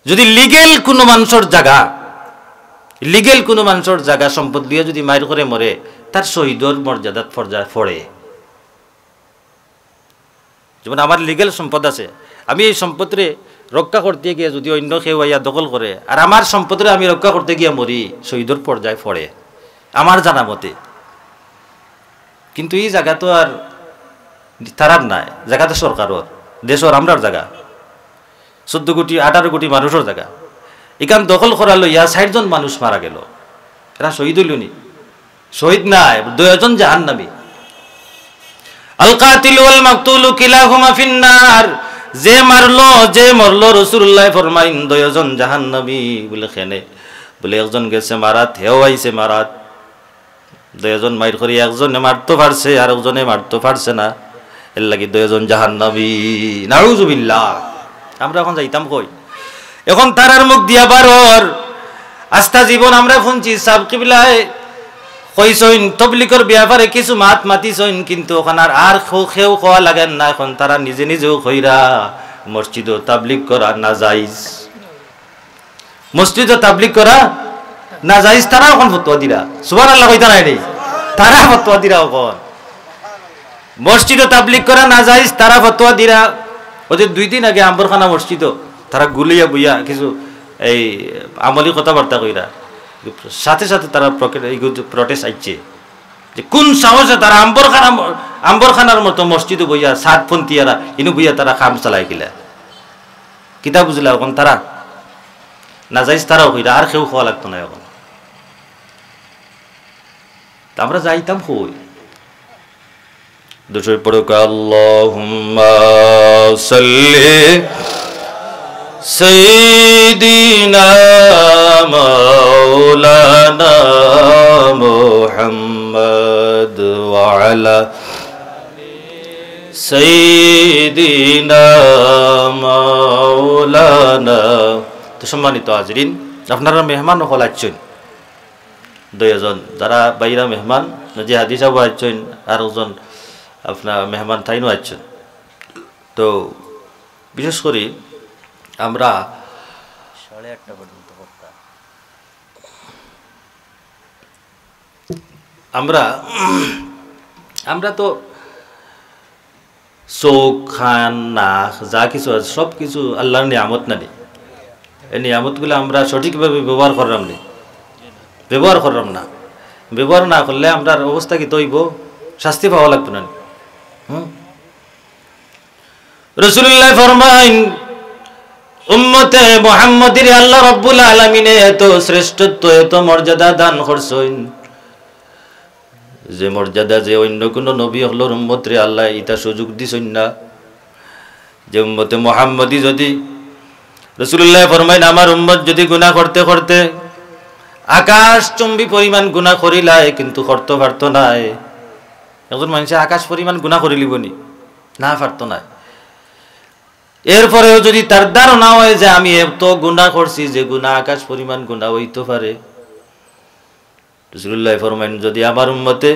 যদি লিগেল কোনো মানুষের জায়গা সম্পদ দিয়ে যদি মাইর করে মরে, তার শহীদের মর্যাদা পড়ে। যেমন আমার লিগেল সম্পদ আছে, আমি এই সম্পদরে রক্ষা করতে গিয়ে যদি অন্য কেউ আইয়া দখল করে আর আমার সম্পদরে আমি রক্ষা করতে গিয়ে মরি, শহীদের পর্যায়ে পড়ে আমার জানা মতে। কিন্তু এই জায়গা তো আর তারার নাই, জায়গা তো সরকারের, দেশের আমরার জায়গা, 14 কোটি 18 কোটি মানুষের জায়গা। এখান দখল করা লইয়া 60 জন মানুষ মারা গেল, এরা শহীদ হইল নি? শহীদ নাই, 2 জন জাহান্নামী। আল কাতিলু ওয়াল মাকতুলু কিলাহুমা ফিন্নার। যে মারলো যে মরলো রাসূলুল্লাহ ফরমাইন 2 জন জাহান্নামী। বলে কেনে? বলে একজন গেছে মারাত, হেও আইছে মারাত। 2 জন মাইর করি একজনে মারতে পারছে আর একজনে মারতে পারছে না, এর লাগি 2 জন জাহান্নামী। নাউযুবিল্লাহ। আমরা এখন যাইতাম কই? এখন তারার মুখ দিয়া বারর আস্থা জীবন আমরা শুনছি সাব কিবলায় কইসইন তবলিগের ব্যাপারে কিছু মাতিসইন, কিন্তু ওখানে আর খেউ খাওয়া লাগেন না। এখন তারা নিজে নিজেও কইরা মসজিদে তাবলিগ করা না জায়েজ, মসজিদে তাবলিগ করা না জায়েজ। তারা এখন ফতোয়া দিরা, সুবহানাল্লাহ কইতা নাই রে? তারা ফতোয়া দিরা এখন মসজিদে তাবলিগ করা না জায়েজ, তারা ফতোয়া দিরা। ওদের 2 দিন আগে আম্বরখানা মসজিদ তারা গুলিয়া বুইয়া কিছু এই আমলি কথাবার্তা কইরা, সাথে সাথে তারা প্রটেস্ট আইছে যে কোন সাহসে তারা আম্বরখানার মতো মসজিদে বইয়া 7 পন্থীয়ারা ইনু বইয়া তারা কাম চালাই গিলা। কিতা বুঝলা? এখন তারা না যাইস, তারাও কইরা আর কেউ খাওয়া লাগতো না। এখন আমরা যাইতাম কই? দুশোয় পড়ুক আল্লাহুম্মা সাল্লি সাইয়্যিদিনা মাওলানা মুহাম্মদ ওয়া আলা সাইয়্যিদিনা মাওলানা। তো সম্মানিত হাজরিন, আপনারা মেহমান হল আছেন দুইজন, যারা বাইরা মেহমান যে হাদিস আবু আছেন আর একজন আপনার মেহমান তাইনও আছেন। তো বিশেষ করে আমরা আমরা তো চোখ খান নাক যা কিছু আছে সব কিছু আল্লাহর নিয়ামত না নেই। এই নিয়ামতগুলো আমরা সঠিকভাবে ব্যবহার করলাম না, ব্যবহার না করলে আমরা অবস্থা কি তৈব, শাস্তি পাওয়া লাগতো না। রাসূলুল্লাহ ফরমাইন উম্মতে মুহাম্মাদির আল্লাহ রাব্বুল আলামিনে এত শ্রেষ্ঠত্ব এত মর্যাদা দান করছেন যে মর্যাদা যে অন্য কোন নবী হলোর উম্মতরে আল্লাহ ইটা সুযোগ দিছেন না। যে উম্মতে মুহাম্মাদি যদি রাসূলুল্লাহ ফরমাইন আমার উম্মত যদি গুনাহ করতে করতে আকাশ চুম্বি পরিমাণ গুনাহ করিলায় কিন্তু করতে পারতো না। একজন মানুষ আকাশ পরিমাণ গুনাহ করে লিবনি না, পারতো না। এরপরেও যদি তার ধারণা হয় যে আমি এত গুনাহ করছি যে গুনাহ আকাশ পরিমাণ গুনাহ হইতে পারে, রাসূলুল্লাহ ফরমাইন যদি আমার উম্মতে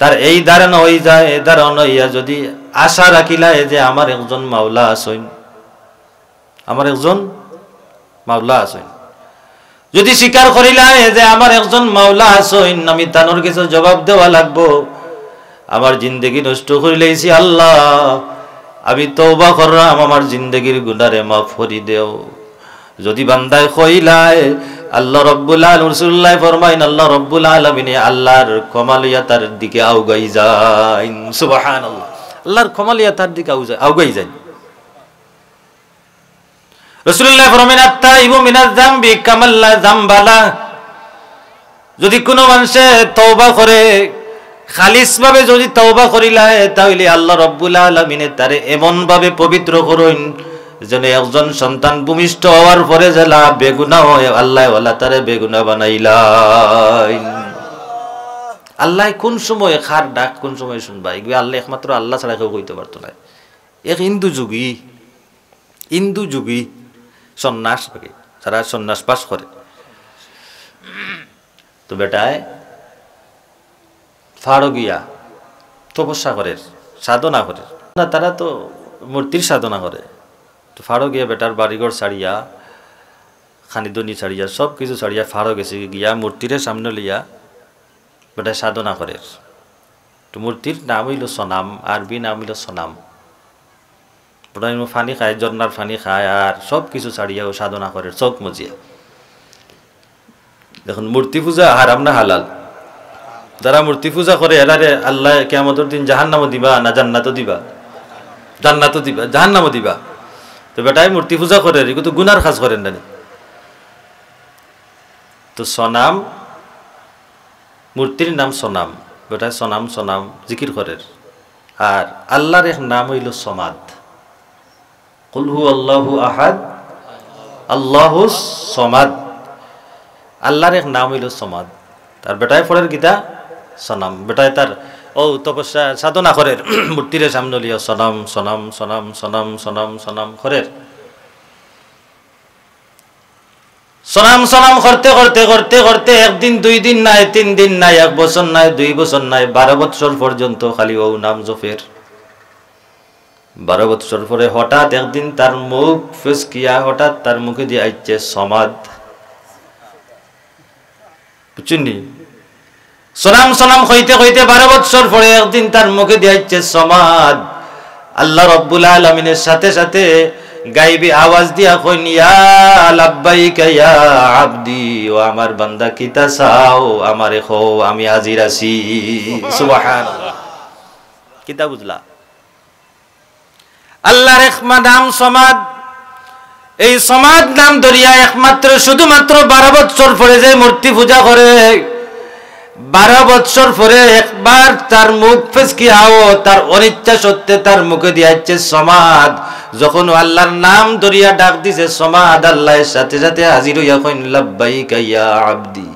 তার এই ধারণা হয়ে যায়, এই ধারণা হইয়া যদি আশা রাখিলায় যে আমার একজন মাওলা আছেন, আমার একজন মাওলা আছেন, যদি স্বীকার করিলায় যে আমার একজন মাওলা আছেন, আমি তানোর কিছু জবাব দেওয়া লাগবো, আমার জিন্দেগি নষ্ট করে লইছি আল্লাহ, আমি তওবা করলাম, আমার জিন্দেগির গুনারে মাফ করে দেও। যদি বান্দায় কইলায় আল্লাহ রাব্বুল আলামিন, রাসূলুল্লাহ ফরমাইন আল্লাহ রাব্বুল আলামিন আল্লাহর কমালিয়াতার দিকে আউগাই যায়। সুবহানাল্লাহ, আল্লাহর কমালিয়াতার দিকে আউগাই যায়। রাসূলুল্লাহ ফরমাইন আত-তাইবু মিনাজ যামবি কামান লা যামবালা। যদি কোনো মানুষে তওবা করে খালিস ভাবে যদি তওবা করিলায় তাহলে আল্লাহ রাব্বুল আলামিন তারে এমন ভাবে পবিত্র করেন যেন একজন সন্তান ভূমিষ্ঠ হওয়ার পরে জেলা বেগুনাহ হয় আল্লাহ ওয়ালা তারে বেগুনাহ বানাইলাই। আল্লাহ কোন সময় খার ডাক কোন সময় শুনবা এগুলো আল্লাহ একমাত্র আল্লাহ ছাড়া কেউ কইতে পারতো না। এক হিন্দু যুগী সন্ন্যাস থাকে, যারা সন্ন্যাস পাস করে, তো বেটায় ফাড়ো গিয়া তপস্যা করে, সাধনা করে না, তারা তো মূর্তির সাধনা করে। তো ফাড়ো গিয়া বেটার বাড়িঘর ছাড়িয়া খানিদনি ছাড়িয়া সব কিছু ছাড়িয়া ফাড়ো গেছে গিয়া মূর্তির সামনে লিয়া বেটায় সাধনা করে। তো মূর্তির নাম হইল সনাম, আরবি নাম হইল সনাম। ফানি খায়, ঝর্নার ফানি খায় আর সব কিছু ছাড়িয়া ও সাধনা করে চোখ মজিয়া। দেখুন মূর্তি পূজা হারাম না হালাল? যারা মূর্তি পূজা করে এরারে আল্লাহ কিয়ামতের দিন জাহান্নামও দিবা না জান্নাতও দিবা? জান্নাতও দিবা, জাহান্নামও দিবা। তো বেটাই মূর্তি পূজা করে এগুলো তো গুনার কাজ করেন না। তো সনাম, মূর্তির নাম সনাম, বেটায় সনাম সনাম জিকির করে। আর আল্লাহর এক নাম হইল সমাদ। কুল হু আল্লাহু আহাদ আল্লাহুস সমাদ। আল্লাহর এক নাম হইল সমাদ। তার বেটায় পড়ের গীতা সনাম, বেটায় তার ও তপস্যা সাধনা করে মূর্তির সামনে লিয়া সনাম সনাম সনাম সনাম সনাম সনাম করে। সনাম সনাম করতে করতে করতে করতে একদিন 2 দিন নাই, 3 দিন নাই, 1 বছর নাই, 2 বছর নাই, 12 বছর পর্যন্ত খালি ও নাম জপের। 12 বছর পরে হঠাৎ একদিন তার মুখ ফসকিয়া হঠাৎ তার মুখে দিয়ে আইছে সমাদ। বুঝছেননি? সনাম সনাম হইতে হইতে 12 বছর পরে একদিন তার মুখে দিয়ে আইছে সমাদ। আল্লাহ রাব্বুল আলামিনের সাথে সাথে গাইবি আওয়াজ দিয়া কইন ইয়া লাব্বাইকা ইয়া আবদি, ও আমার বান্দা কিতা চাও আমারে কও আমি হাজির আছি। সুবহানাল্লাহ, কিতা বুঝলা? আল্লাহর এক নাম সমাদ। এই সমাদ নাম ধরিয়া একমাত্র শুধুমাত্র 12 বছর পরে যে মূর্তি পূজা করে, 12 বছর পরে একবার তার মুখ ফসকিয়াও তার অনিচ্ছা সত্ত্বে তার মুখে দিয়েছে সমাদ। যখন আল্লাহর নাম ধরিয়া ডাক দিছে সমাদ আল্লাহর সাথে সাথে হাজির হইয়া কইন লাব্বাইকা ইয়া আবদি,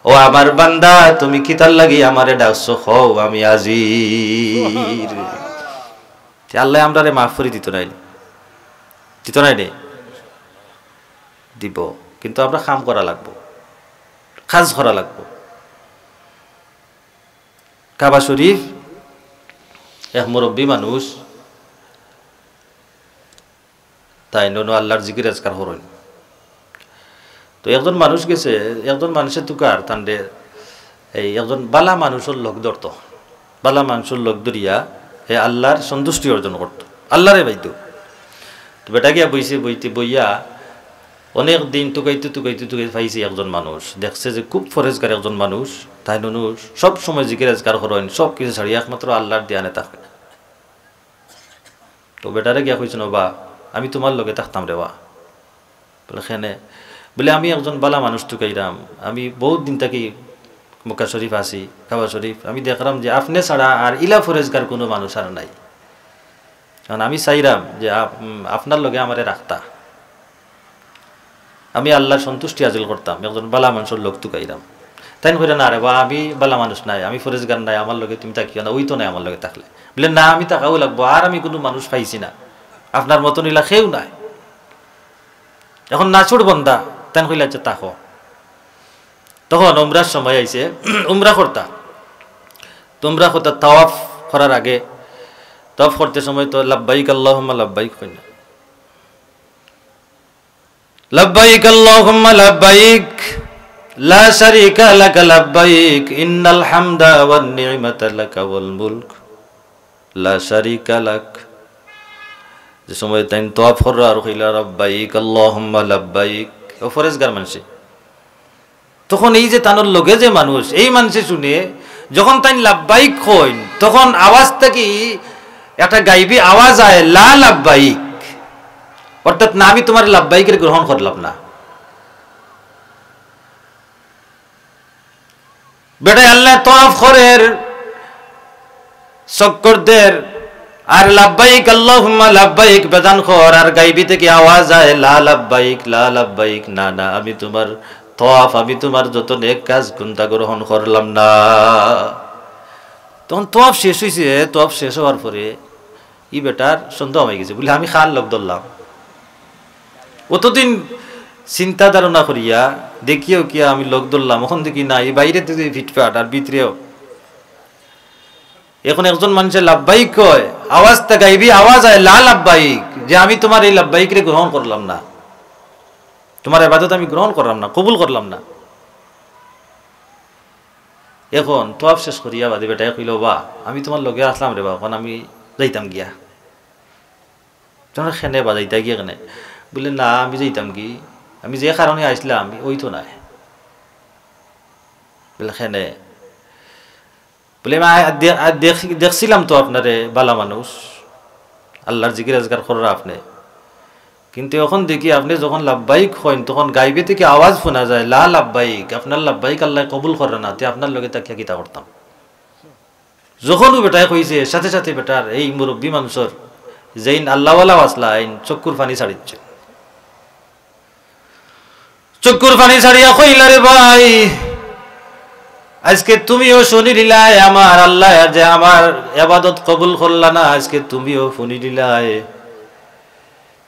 ও আমার বান্দা তুমি কি তার লাগি আমারে ডাকছো, হও আমি হাজির। আল্লাহ আমরারে মাফ করে দিত নাই, দিত নাই রে, দিব, কিন্তু আমরা কাম করা লাগবো, কাজ করা লাগবো। কাবা শরীফ এক মুরব্বী মানুষ, তাই নো আল্লাহর জিকির আজকার হরণ। তো একজন মানুষ গেছে, একজন মানুষের তুকার তান্ডে এই একজন বালা মানুষের লোক ধরত, বালা মানুষের লোক ধরিয়া হে আল্লাহর সন্তুষ্টি অর্জন করতো, আল্লাহরে বাইত। তো বেটা গিয়া বইছে, বইতে বইয়া অনেক দিন টুকাইতে টুকাইতে টুকাইতে পাইছে একজন মানুষ, দেখছে যে খুব ফরেজগার একজন মানুষ, তাই নুনু সব সময় জিকির আজকার করেন, সব কিছু ছাড়িয়ে একমাত্র আল্লাহর ধ্যানে থাকে। তো বেটারে গিয়া কইছেন, বা আমি তোমার লগে থাকতাম রে বা, বলে খেনে, বলে আমি একজন বালা মানুষ টুকাইলাম, আমি বহুত দিন থাকি মক্কা শরীফ আছি, কাবা শরীফ, আমি দেখলাম যে আপনি ছাড়া আর ইলা ফরেজগার কোনো মানুষ আর নাই, কারণ আমি চাইলাম যে আপনার লগে আমারে রাখতা, আমি আল্লাহর সন্তুষ্টি হাসিল করতাম, একজন বালা মানুষের লোক টুকাইলাম। তাই কইরা না রে বা আমি বালা মানুষ নাই, আমি ফরেজগার নাই, আমার লগে তুমি তাকিও না, ওই তো নাই আমার লগে থাকলে। বলে না আমি তাকাও লাগবো, আর আমি কোনো মানুষ পাইছি না, আপনার মতন ইলা খেউ নাই, এখন না ছুট বন্দা। তাই কইলা আচ্ছা তাকো। তখন উমরার সময় আইছে, উমরা করতা, তোমরা করতা তাওয়াফ করার আগে, তাওয়াফ করতে সময় তো লাব্বাইক আল্লাহুম্মা লাব্বাইক কই না, লাব্বাইক আল্লাহুম্মা লাব্বাইক লা শারীকা লাকা লাব্বাইক ইন্নাল হামদা ওয়ান নি'মাতা লাকা ওয়াল মুলক লা শারীকা লাক। যে সময় তাই তাওয়াফ করা আর কইলা লাব্বাইক আল্লাহুম্মা লাব্বাইক, ও ফরেজগার মানুষ। তখন এই যে তানোর লগে যে মানুষ, এই মানুষে শুনে যখন তাই লাব্বাইক কইন, তখন আওয়াজ থেকে একটা গাইবি আওয়াজ আয়, লা লাব্বাইক, অর্থাৎ না আমি তোমার লাব্বাইকের গ্রহণ করলাম না। বেটা আল্লাহ তাওয়াফ করের চক্করদের আর লাব্বাইক আল্লাহুম্মা লাব্বাইক বেদান কর, আর গাইবি থেকে আওয়াজ আয় লা লাব্বাইক লা লাব্বাইক, না না আমি তোমার তাওয়াফ, আমি তোমার যত নেক কাজ কোনটা গ্রহণ করলাম না। তখন তাওয়াফ শেষ হয়েছে, তাওয়াফ শেষ হওয়ার পরে ই বেটার সন্দেহ হয়ে গেছে, বলে আমি খান লোক ধরলাম, অতদিন চিন্তা ধারণা করিয়া দেখিও কি আমি লোক ধরলাম, এখন দেখি না এই বাইরে থেকে ফিটফাট আর ভিতরেও। এখন একজন মানুষের লাব্বাইক কয়, আওয়াজটা গাইবি আওয়াজ আয় লা লাব্বাইক, যে আমি তোমার এই লাব্বাইক রে গ্রহণ করলাম না, তোমার ইবাদত আমি গ্রহণ করলাম না, কবুল করলাম না। এখন তাওয়াফ শেষ করিয়া বাদে বেটায় কইল, বা আমি তোমার লগে আসলাম রে বা, এখন আমি যাইতাম গিয়া। তোমার খেনে বা যাইতা গিয়া কেনে, বলে না আমি যাইতাম কি, আমি যে কারণে আসলাম ওই তো নাই। বলে খেনে, বলে দেখছিলাম তো আপনারে বালা মানুষ, আল্লাহর জিকির আজগার করার আপনি, কিন্তু এখন দেখি আপনি যখন লাব্বাইক হইন তখন গাইবে থেকে আওয়াজ শোনা যায় লা লাব্বাইক, আপনার লাব্বাইক আল্লাহ কবুল করে না, তে আপনার লগে তাকিয়া কিতা করতাম। যখন বেটায় কইছে সাথে সাথে বেটার এই মুরব্বী মানুষের যেইন আল্লাহওয়ালা আসলা আইন চক্ষুর পানি ছাড়িচ্ছে, চক্ষুর পানি ছাড়িয়া কইলা রে ভাই, আজকে তুমিও শুনি দিলাই আমার আল্লাহ যে আমার ইবাদত কবুল করলা না, আজকে তুমিও শুনি দিলাই,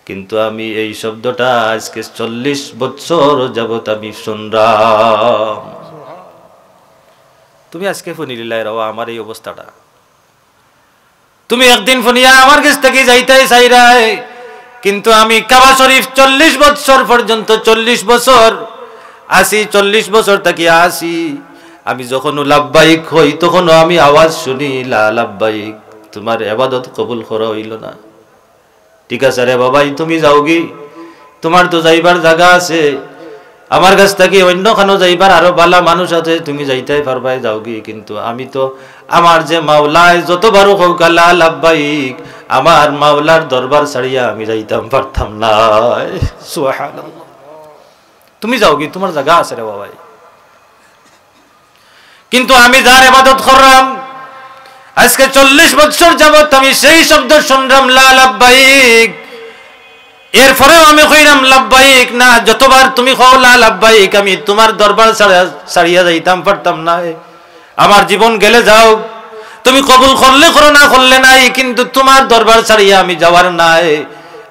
কিন্তু আমি এই শব্দটা আজকে 40 বছর যাবত আমি শুনলাম, তুমি আজকে শুনি দিলাই রাও আমার এই অবস্থাটা, তুমি একদিন শুনিয়া আমার কাছ থেকে যাইতাই চাইরাই, কিন্তু আমি কাবা শরীফ 40 বছর পর্যন্ত 40 বছর আসি, 40 বছর থেকে আসি, আমি যখন লাব্বাইক হই তখন আমি আওয়াজ শুনি লা লাব্বাইক, তোমার ইবাদত কবুল করা হইল না। ঠিক আছে রে বাবাই, তুমি যাওগি, তোমার তো যাইবার জায়গা আছে, আমার কাছ থেকে অন্য খানো যাইবার আরো বালা মানুষ আছে, তুমি যাইতেই পারবাই, যাওগি, কিন্তু আমি তো আমার যে মাওলায় যতবারও হোক লা লাব্বাইক, আমার মাওলার দরবার ছাড়িয়া আমি যাইতাম পারতাম না। সুবহানাল্লাহ, তুমি যাওগি, তোমার জায়গা আছে রে বাবাই, কিন্তু আমি যার ইবাদত করলাম আজকে 40 বছর যাবত আমি সেই শব্দ শুনলাম লা লাব্বাইক, এরপরেও আমি কইরাম লাব্বাইক, না যতবার তুমি কও লা লাব্বাইক আমি তোমার দরবার ছাড়িয়া যাইতাম পারতাম না। আমার জীবন গেলে যাও, তুমি কবুল করলে করো না করলে নাই, কিন্তু তোমার দরবার ছাড়িয়া আমি যাওয়ার নাই,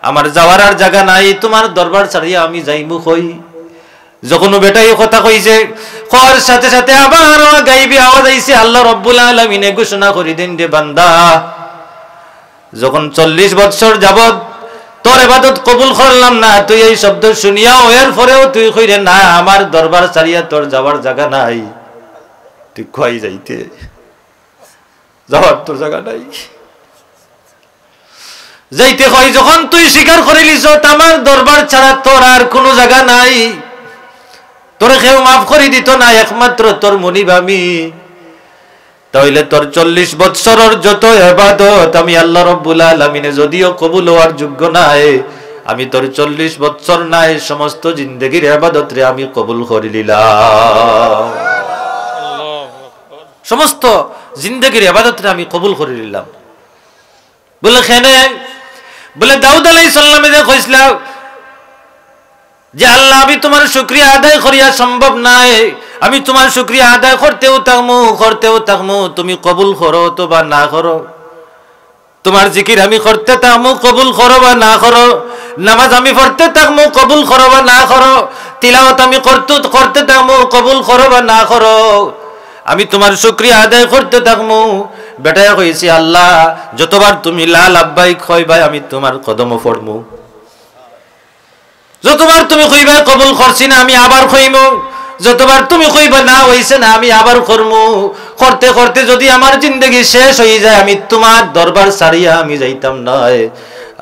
আমার যাওয়ার আর জায়গা নাই, তোমার দরবার ছাড়িয়া আমি যাইমু কই। যখন বেটা এই কথা কইছে, কর সাথে সাথে আবার গাইবি আওয়াজ আইছে, আল্লাহ রাব্বুল আলামিন ঘোষণা করে দেন রে বান্দা, যখন 40 বছর যাবত তোর ইবাদত কবুল করলাম না, তুই এই শব্দ শুনিয়াও এরপরেও তুই কইরে না আমার দরবার ছাড়িয়া তোর যাওয়ার জায়গা নাই, তুই কই যাইতে যাওয়ার তোর জায়গা নাই, যাইতে কই যখন তুই স্বীকার করে লিছ আমার দরবার ছাড়া তোর আর কোনো জায়গা নাই, তোরে কেউ মাফ করে দিত না একমাত্র তোর মনিব আমি, তাহলে তোর 40 বছরের যত ইবাদত আমি আল্লাহ রাব্বুল আলামিনে যদিও কবুল হওয়ার যোগ্য নাই, আমি তোর 40 বছর নাই সমস্ত জিন্দেগীর ইবাদত রে আমি কবুল করে নিলাম, সমস্ত জিন্দেগীর ইবাদত রে আমি কবুল করে নিলাম। বলে কেনে? বলে দাউদ আলাইহিস সালামে যে কইছিল যে আল্লাহ আমি তোমার শুকরিয়া আদায় করিয়া সম্ভব নাই, আমি তোমার শুকরিয়া আদায় করতেও থাকমু, তুমি কবুল করো তো বা না করো, তোমার জিকির আমি করতে থাকমু, কবুল করো বা না করো, নামাজ আমি পড়তে থাকমু, কবুল করো বা না করো, তিলাওয়াত আমি করতে থাকমু, কবুল করো বা না করো, আমি তোমার শুকরিয়া আদায় করতে থাকমু। বেটায় কইছি আল্লাহ যতবার তুমি লা লাব্বাইক কইবাই আমি তোমার কদমে পড়মু, যতবার তুমি কইবা কবুল করছি না আমি আবার কইমু, যতবার তুমি কইবা না হইছে না আমি আবার করমু, করতে করতে যদি আমার জিন্দেগি শেষ হয়ে যায় আমি তোমার দরবার ছাড়িয়া আমি যাইতাম না।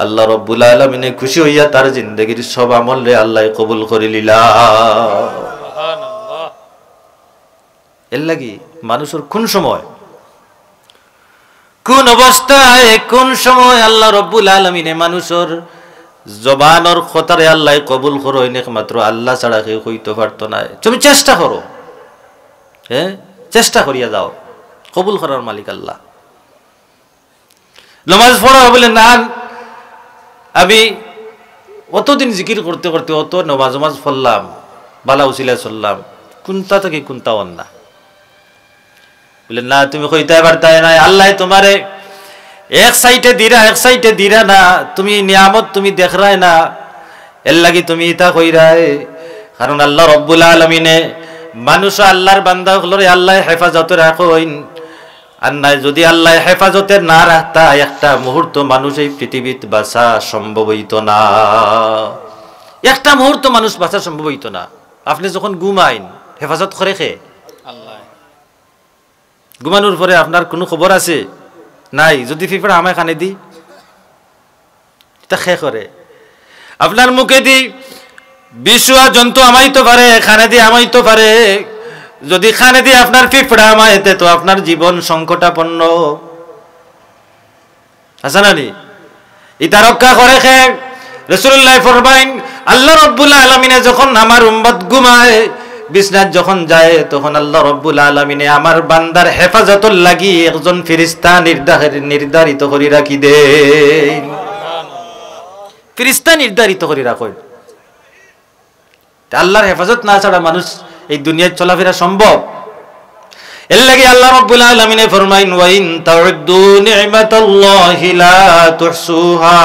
আল্লাহ রাব্বুল আলামিন খুশি হইয়া তার জিন্দেগির সব আমল রে আল্লাহ কবুল করে লিলা। সুবহানাল্লাহ। এর লাগি মানুষের কোন সময় কোন অবস্থায় কোন সময় আল্লাহ রাব্বুল আলামিনে মানুষের জবানর কথারে আল্লাহ কবুল করো একমাত্র আল্লাহ ছাড়া কেউ কইতে পারতো না। তুমি চেষ্টা করো, হ্যাঁ চেষ্টা করিয়া যাও, কবুল করার মালিক আল্লাহ। নামাজ পড়া বলে না আমি অতদিন জিকির করতে করতে অত নামাজ পড়লাম, বালা উসিলা চললাম, কোনটা থেকে কোনটা অন্যা বলে না তুমি কইতে পারতাই না, আল্লাহ তোমারে এক সাইটে দিরা না, তুমি নিয়ামত তুমি দেখরাই না, এর লাগি তুমি ইতা কইরাই। কারণ আল্লাহ রাব্বুল আলামিনে মানুষ আল্লাহর বান্দা হলরে আল্লাহ হেফাজতে রাখেন, আর নাই যদি আল্লাহ হেফাজতে না রাখতা একটা মুহূর্ত মানুষ এই পৃথিবীতে বাঁচা সম্ভব হইত না, একটা মুহূর্ত মানুষ বাঁচা সম্ভব হইত না। আপনি যখন ঘুমাইন হেফাজত করে খে আল্লাহ, ঘুমানোর পরে আপনার কোনো খবর আছে নাই, যদি ফিফড়া আমায় খানে দি তা খে করে, আপনার মুখে দি বিশুয়া জন্তু আমাইতে পারে, খানে দি আমাইতে পারে, যদি খানে দি আপনার ফিফড়া আমাইতে তো আপনার জীবন সংকটাপন্ন আছে না নি? ইতা রক্ষা করে খে। রাসূলুল্লাহ ফরমাইন আল্লাহ রাব্বুল আলামিনে যখন আমার উম্মত ঘুমায় বিছনাত যখন যায় তখন আল্লাহ রাব্বুল আলামিনে আমার বান্দার হেফাজতর লাগি একজন ফেরেশতা নির্ধারিত করে রাখি দেন, ফেরেশতা নির্ধারিত করে রাখেন। আল্লাহর হেফাজত না ছাড়া মানুষ এই দুনিয়ায় চলাফেরা সম্ভব? এর লাগি আল্লাহ রাব্বুল আলামিনে ফরমাইন ওয়া ইন তাউদ্দু নি'মাতাল্লাহি লা তুহসুহা,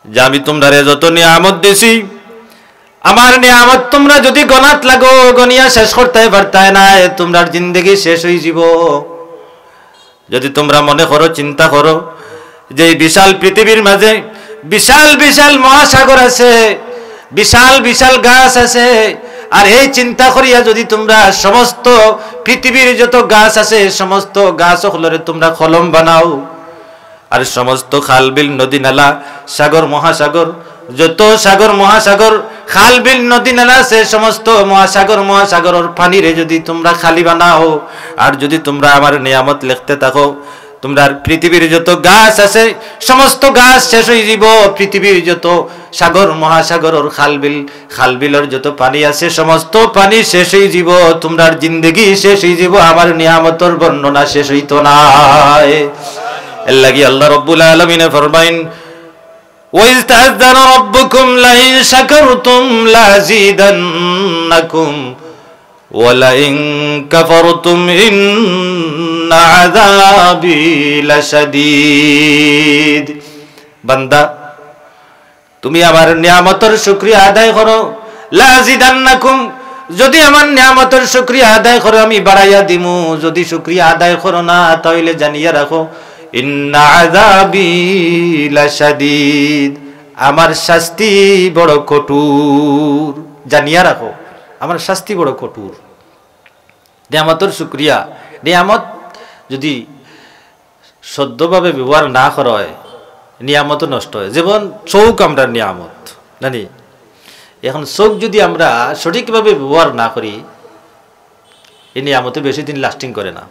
যে আমি তোমরা যত নিয়ামত দিছি আমার নিয়ামত তোমরা যদি গনাত লাগো গনিয়া শেষ করতে পারতাই না, তোমরার জিন্দেগি শেষ হয়ে যাব। যদি তোমরা মনে করো চিন্তা করো যে বিশাল পৃথিবীর মাঝে বিশাল বিশাল মহাসাগর আছে, বিশাল বিশাল গাছ আছে, আর এই চিন্তা করিয়া যদি তোমরা সমস্ত পৃথিবীর যত গাছ আছে সমস্ত গাছ হলরে তোমরা কলম বানাও, আর সমস্ত খাল বিল নদী নালা সাগর মহাসাগর যত সাগর মহাসাগর খাল বিল নদী নালা আছে সমস্ত মহাসাগরের পানিরে যদি তোমরা খালি বানাও, আর যদি তোমরা আমার নিয়ামত লিখতে থাকো তোমরা পৃথিবীর যত গাছ আছে সমস্ত গাছ শেষ হয়ে যাব, পৃথিবীর যত সাগর মহাসাগরের খাল বিলের যত পানি আছে সমস্ত পানি শেষ হয়ে যাব, তোমরা জিন্দেগি শেষ হয়ে যাব, আমার নিয়ামতের বর্ণনা শেষ হইতো না। এর লাগি আল্লাহ রাব্বুল আলামিন ফরমাইন وإذ تأذن ربكم لئن شكرتم لأزيدنكم ولئن كفرتم إن عذابي لشديد। বান্দা তুমি আমার নিয়ামতের শুকরিয়া আদায় করো, লাযিদান্নাকুম, যদি আমার নিয়ামতের শুকরিয়া আদায় করো আমি বাড়াইয়া দিমু, যদি শুকরিয়া আদায় করো না তাহলে জানিয়া রাখো ইন্না আযাবি লাশাদীদ, আমার শাস্তি বড় কঠোর। জানিয়া রাখো আমার শাস্তি বড় কঠোর। নিয়ামতের শুকরিয়া, নিয়ামত যদি সদ্যভাবে ব্যবহার না করা হয় নিয়ামত নষ্ট হয়। যেমন চৌক আমরা নিয়ামত জানি, এখন চোখ যদি আমরা সঠিকভাবে ব্যবহার না করি এই নিয়ামতে বেশি দিন লাস্টিং করে না,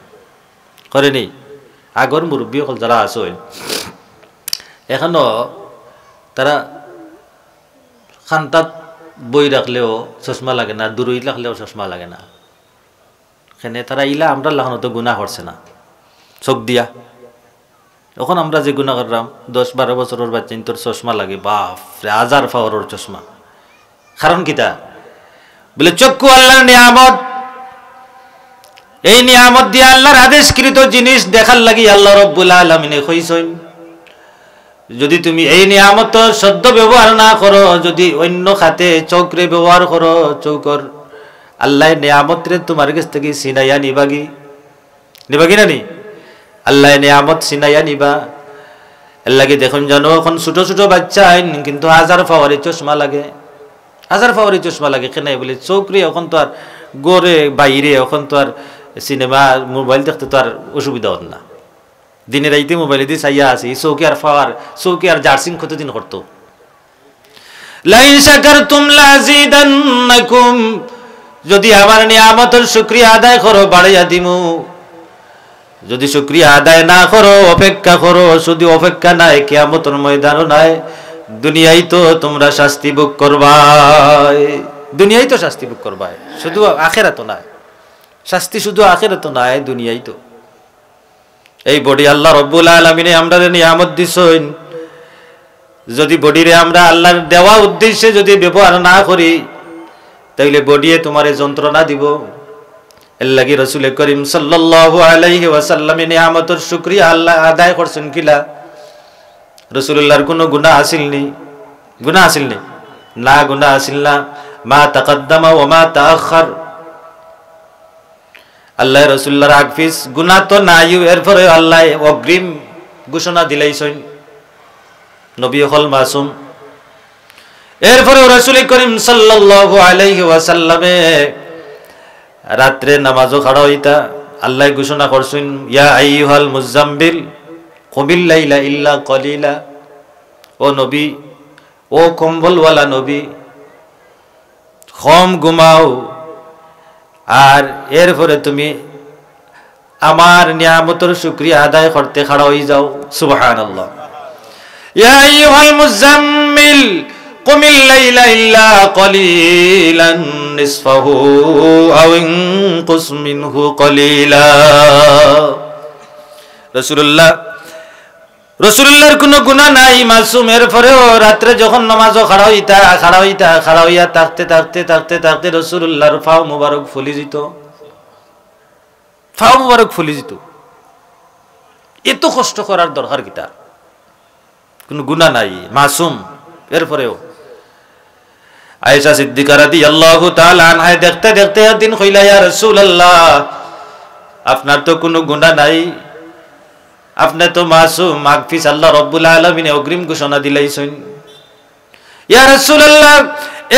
করেনি। আগর মুরব্বী সকল যারা আছে এখনো তারা খান্তাত বই রাখলেও চশমা লাগে না, দূরই রাখলেও চশমা লাগে না। এখানে তারা ইলা আমরা লাগানো তো গুনাহ করছে না চোখ দিয়া। এখন আমরা যে গুনাহ করলাম 10-12 বছরের বাচ্চা তোর চশমা লাগে, বাপ রে 1000 পাওয়ারের চশমা। কারণ কিতা বলে চক্ষু আল্লাহর নিয়ামত, এই নিয়ামত দিয়ে আল্লাহর আদেশকৃত জিনিস দেখার লাগি আল্লাহ রাব্বুল আলামিনে কইছেন যদি তুমি এই নিয়ামত সদ্য ব্যবহার না করো, যদি অন্য খাতে চৌকরে ব্যবহার করো, চৌকর আল্লাহ নিয়ামতরে তোমার কাছ থেকে ছিনাইয়া নিবাগি না নি? আল্লাহ নিয়ামত ছিনাইয়া নিবা। এর লাগে দেখুন জানো এখন ছোট ছোট বাচ্চা কিন্তু 1000 পাওয়ারের চশমা লাগে, 1000 পাওয়ারের চশমা লাগে। কেন বলে চৌকরে এখন তো আর গড়ে বাইরে এখন তো আর সিনেমা মোবাইল দেখতে তো আর অসুবিধা হত না। দিনে রাইতে মোবাইলে দিয়ে চাইয়া আছে চৌকি আর পাওয়ার, চৌকি আর জার্সিং কতদিন করতো। লাইন শাকারতুম লাযিদান্নাকুম, যদি আমার নিয়ামতের শুকরিয়া আদায় করো বাড়াইয়া দিমু, যদি শুকরিয়া আদায় না করো অপেক্ষা করো। শুধু অপেক্ষা নাই, কিয়ামতের ময়দানও নাই, দুনিয়ায় তো তোমরা শাস্তি ভোগ করবাই, দুনিয়ায় তো শাস্তি ভোগ করবাই, শুধু আখিরাত নাই শাস্তি, শুধু আখিরাত নাই দুনিয়ায় তো। এই বডি আল্লাহ রাব্বুল আলামিনে আমরা নিয়ামত দিছেন, যদি বডিরে আমরা আল্লাহর দেওয়া উদ্দেশ্যে যদি ব্যবহার না করি তাইলে বডিয়ে তোমারে যন্ত্রণা দিব। এর লাগি রাসূল করিম সাল্লাল্লাহু আলাইহি ওয়াসাল্লাম নিয়ামতের শুকরিয়া আল্লাহ আদায় করছেন কিলা? রাসূলুল্লাহর কোনো গুনাহ আসিল নি? গুনাহ আসিল নি? না, গুনাহ আসিল না। মা তাকাদ্দামা ওয়া মা তাআখার, আল্লাহ রাসূলুল্লাহর হাফিজ গুনাহ তো নাই, এরপরে আল্লাহ অগ্রিম ঘোষণা দিলাইছেন নবী হল মাসুম। এরপরে রাসূল করিম সাল্লাল্লাহু আলাইহি ওয়াসাল্লামে রাত্রে নামাজও খাড়া হইতা আল্লাহ ঘোষণা করছেন ইয়া আইয়ুহাল মুজাম্মিল কুমিল লাইলা ইল্লা কলিলা, ও নবী, ও কম্বলওয়ালা নবী, কম ঘুমাও আর এরপরে তুমি আমার নিয়ামতের শুকরিয়া আদায় করতে খাড়া হয়ে যাও। সুবহানাল্লাহ। ইয়া আইয়ুহাল মুজাম্মিল কুমিল লাইলা ইল্লা কলিলান নিসফাহু আও ইনকুস মিনহু কলিলা। রাসূলুল্লাহর কোনো গুনাহ নাই, মাসুম। এরপরেও রাত্রে যখন নামাজও খাড়া হইয়া থাকতে রাসূলুল্লাহর পাও মুবারক ফুলি যেত, পাও মুবারক ফুলি যেত। এত কষ্ট করার দরকার কিতা? কোনো গুনাহ নাই, মাসুম। এরপরেও আয়েশা সিদ্দিকা রাদিয়াল্লাহু তাআলা আনহা দেখতে দেখতে একদিন কইলা ইয়া রাসূলুল্লাহ আপনার তো কোনো গুনাহ নাই, আপনি তো মাসুম, মাগফিস আল্লাহ রাব্বুল আলামিন অগ্রিম ঘোষণা দিলাইছেন। ইয়া রাসূলুল্লাহ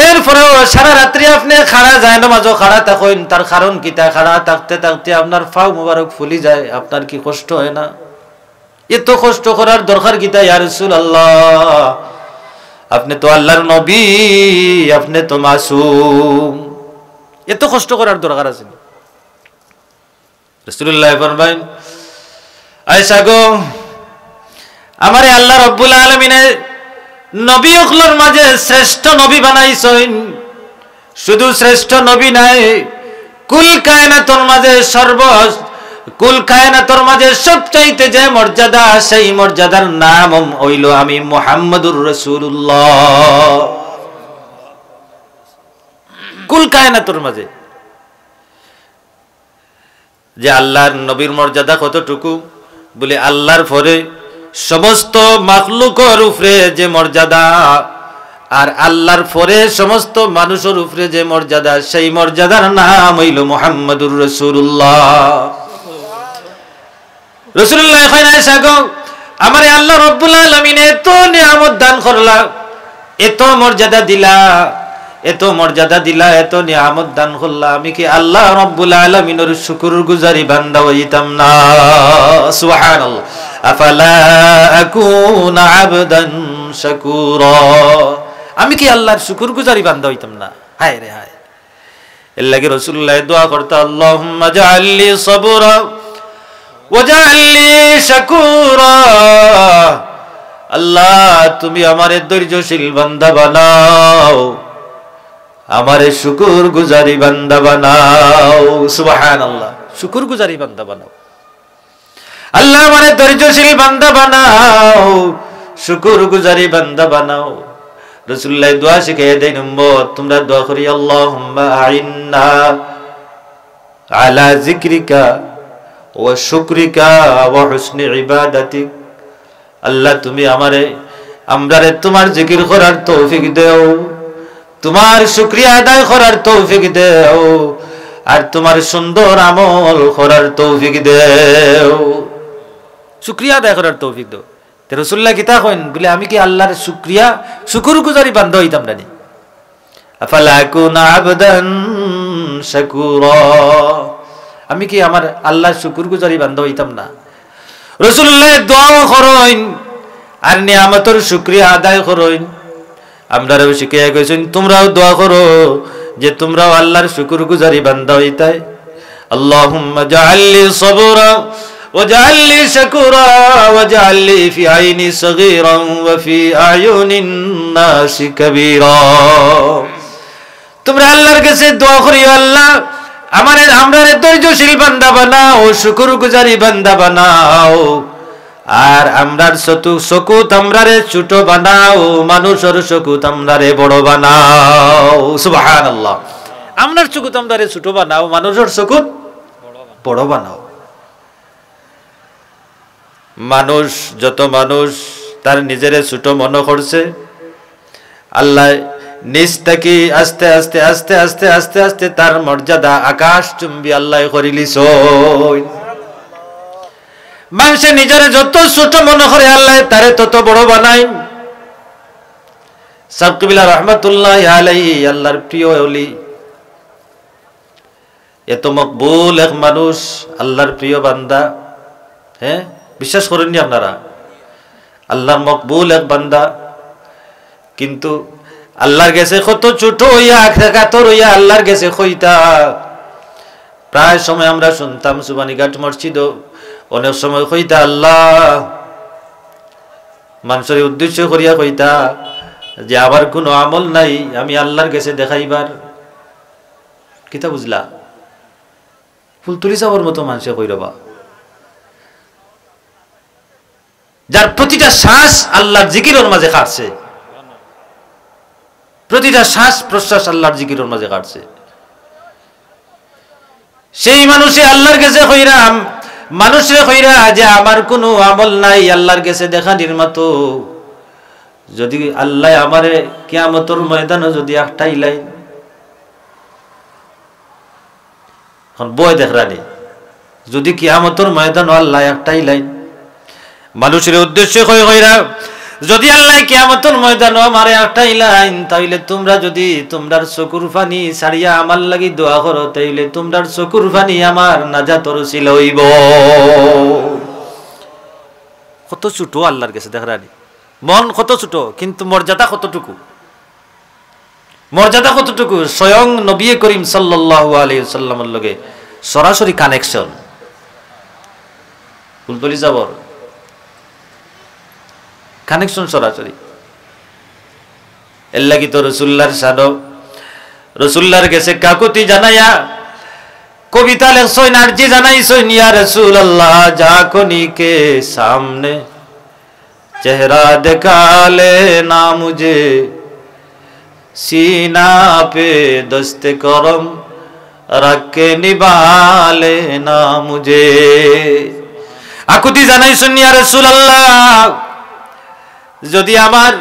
এরপরেও সারা রাত্রি আপনি খাড়া যায় নামাজও খাড়া থাকেন, তার কারণ কিতা? খাড়া থাকতে থাকতে আপনার পাও মুবারক ফুলি যায়, আপনার কি কষ্ট হয় না? এত কষ্ট করার দরকার কিতা ইয়া রাসূলুল্লাহ? আপনি তো আল্লাহর নবী, আপনি তো মাসুম, এত কষ্ট করার দরকার আছে? রাসূলুল্লাহ ফরমায়েন আয়েশা গো, আমারে আল্লাহ রাব্বুল আলামিনে নবী সকলের মাঝে শ্রেষ্ঠ নবী বানাইছেন। শুধু শ্রেষ্ঠ নবী নাই, কুল কায়নাতের মাঝে কুল কায়নাতের মাঝে সবচাইতে যে মর্যাদা, সেই মর্যাদার নাম হইল আমি মুহাম্মদুর রাসূলুল্লাহ। কুল কায়নাতের মাঝে যে আল্লাহর নবীর মর্যাদা কতটুকু বলে, আল্লাহর পরে সমস্ত মাখলুকের উপরে যে মর্যাদা, আর আল্লাহর পরে সমস্ত মানুষের উপরে যে মর্যাদা, সেই মর্যাদার নাম হইল মুহাম্মদুর রাসূলুল্লাহ। রাসূলুল্লাহ কইনা সাগো আমারে আল্লাহ রাব্বুল আলামিন এত নিয়ামত দান করলা, এত মর্যাদা দিলা, এত মর্যাদা দিলা, এত নিয়ামত দান করলা, আমি কি আল্লাহ রাব্বুল আলামিনের শুকরগুজারি বান্দা হইতাম না? সুবহানাল্লাহ। আফালা আকুনা আবদান শাকুরা, আমি কি আল্লাহর শুকরগুজারি বান্দা হইতাম না? হায় রে হায়। এর লাগি রাসূলুল্লাহ দোয়া করতে, আল্লাহুম্মা জাআলনি সাবরা ওয়াজআলনি শাকুরা, আল্লাহ তুমি আমারে ধৈর্যশীল বান্দা বানাও, আমারে শুকরগুজারি বান্দা বানাও। সুবহানাল্লাহ, শুকরগুজারি বান্দা বানাও। আল্লাহ আমারে ধৈর্যশীল বান্দা বানাও, শুকরগুজারি বান্দা বানাও। রাসূলুল্লাহ দোয়া শিখিয়ে দেন, উম্মত তোমরা দোয়া করি, আল্লাহুম্মা আইন্না আলা যিকরিকা ওয়া শুকরিকা ওয়া হুসনি ইবাদাতিক, আল্লাহ তুমি আমরারে তোমার জিকির করার তৌফিক দাও, তোমার শুকরিয়া আদায় করার তৌফিক দাও, আর তোমার সুন্দর আমল করার তৌফিক দাও। শুকরিয়া আদায় করার তৌফিক দাও। রাসূলুল্লাহ কিতা কইন বলে, আমি কি আল্লাহর শুকরগুজারি বান্দা হইতাম না? আফালা আকুনা আবদান শাকুরা, আমি কি আমার আল্লাহর শুকরগুজারি বান্দা হইতাম না? রাসূলুল্লাহ দোয়া করেন আর নিয়ামতের শুকরিয়া আদায় করেন। আমরাও শিখিয়ে গেছেন, তোমরাও দোয়া করো যে তোমরাও আল্লাহর শুকরগুজারি বান্দা হইতাই। আল্লাহুম্মা জাআলনি সাবরা ওয়াজআলনি শাকুরা ওয়াজআলনি ফি আইনি সগীরান ওয়া ফি আয়ুনিন নাসি কাবীরা। তোমরা আল্লাহর কাছে দোয়া করিও, আল্লাহ আমরারে ধৈর্যশীল বান্দা বানাও, শুকরগুজারি বান্দা বানাও, আর আমরার চকুত আমরারে ছোট বানাও, মানুষের চকুত আমরারে বড় বানাও। সুবহানাল্লাহ, আমরার চকুত আমরারে ছোট বানাও, মানুষের চকুত বড় বানাও। যত মানুষ তার নিজেরে ছোট মনে করছে, আল্লাহ নিজ থেকে আস্তে আস্তে আস্তে আস্তে আস্তে আস্তে তার মর্যাদা আকাশ চুম্বি আল্লাহ করিলিস। মানুষে নিজের যত ছোট মনে করে, আল্লাহ তারে তত বড় বানায়। সাকিবিল্লাহ রহমাতুল্লাহ আলাইহি, আল্লাহর প্রিয় ওলি, এত মকবুল এক মানুষ, আল্লাহর প্রিয় বান্দা। হ্যাঁ, বিশ্বাস করেননি আপনারা? আল্লাহর মকবুল এক বান্দা, কিন্তু আল্লাহর গেছে কত ছোট হইয়া কাতর হইয়া আল্লাহর গেছে কইতা। প্রায় সময় আমরা শুনতাম সুবানীঘাট মসজিদ অনেক সময় কইতা, আল্লাহ মানুষের উদ্দেশ্য করিয়া কইতা যে আবার কোনো আমল নাই, আমি আল্লাহর গেছে দেখাইবার। কিতা বুঝলা? ফুলতুলি চাওয়ার মতো মানুষে কইরবা, যার প্রতিটা শ্বাস আল্লাহর জিকিরের মাঝে কাটছে, প্রতিটা শ্বাস প্রশ্বাস আল্লাহর জিকিরের মাঝে কাটছে। সেই মানুষে আল্লাহর কাছে কইরা, মানুষে কইরা যে আমার কোনো আমল নাই, আল্লাহর কাছে দেখানির মতো। যদি আল্লাহ আমারে কিয়ামতের ময়দানে যদি একটাই লাইন, এখন বয় দেখরানি, যদি কিয়ামতের ময়দানে আল্লাহ একটাই লাইন মানুষের উদ্দেশ্য কইরা, যদি আল্লাহ কিয়ামতের ময়দানে আমারে একটাই লাইন, তাইলে তোমরা যদি তোমরার চকুর পানি ছাড়িয়া আমার লাগি দোয়া করো, তাইলে তোমরার চকুর পানি আমার নাজাতর ছিল হইব। কত ছোট আল্লাহর কাছে দেখরানি, মন কত ছোট, কিন্তু মর্যাদা কতটুকু, মর্যাদা কতটুকু। স্বয়ং নবী করিম সাল্লাল্লাহু আলাইহি ওয়াসাল্লামের লগে সরাসরি কানেকশন, ফুলতলি যাবর কানেকশন সরাসরি। এর লাগি তো রাসূলুল্লাহর শান, রাসূলুল্লাহর কাছে কাকুতি জানাইয়া কবিতা লেখছইন আরজি জানাইছইন ইয়া রাসূলুল্লাহ জাকনি কে সামনে চেহারা দেখালে না মুঝে सीना पे दस्ते करम रख के निभा लेना मुझे आकुति জানাই শুনিয়া রাসূলুল্লাহ যদি আমার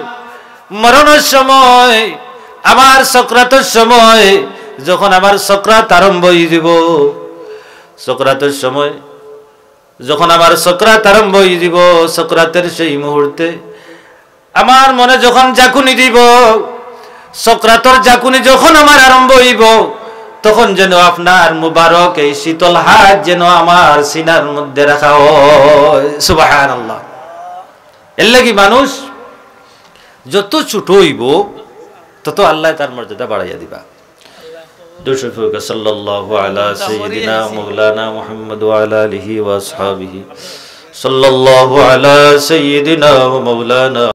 মরণের সময় আমার সাকরাতের সময় যখন আমার সাকরাত আরম্ভ হয়ে যাব সাকরাতের সময় যখন আমার সাকরাত আরম্ভ হয়ে যাব সাকরাতের সেই মুহূর্তে আমার মনে যখন জাকুনি দিব সাকরাতের জাকুনি যখন আমার আরম্ভ হইব তখন যেন আপনার মুবারক এই শীতল হাত যেন আমার সিনার মধ্যে রাখা হয় সুবহানাল্লাহ এর লাগি মানুষ যত ছোট হইব তত আল্লাহ তার মর্যাদা বাড়াইয়া দিবা দুরূদ সাল্লাল্লাহু আলা সাইয়্যিদিনা মাওলানা মুহাম্মদ ওয়া আলা আলিহি ওয়া আসহাবিহি সাল্লাল্লাহু আলা সাইয়্যিদিনা ওয়া মাওলানা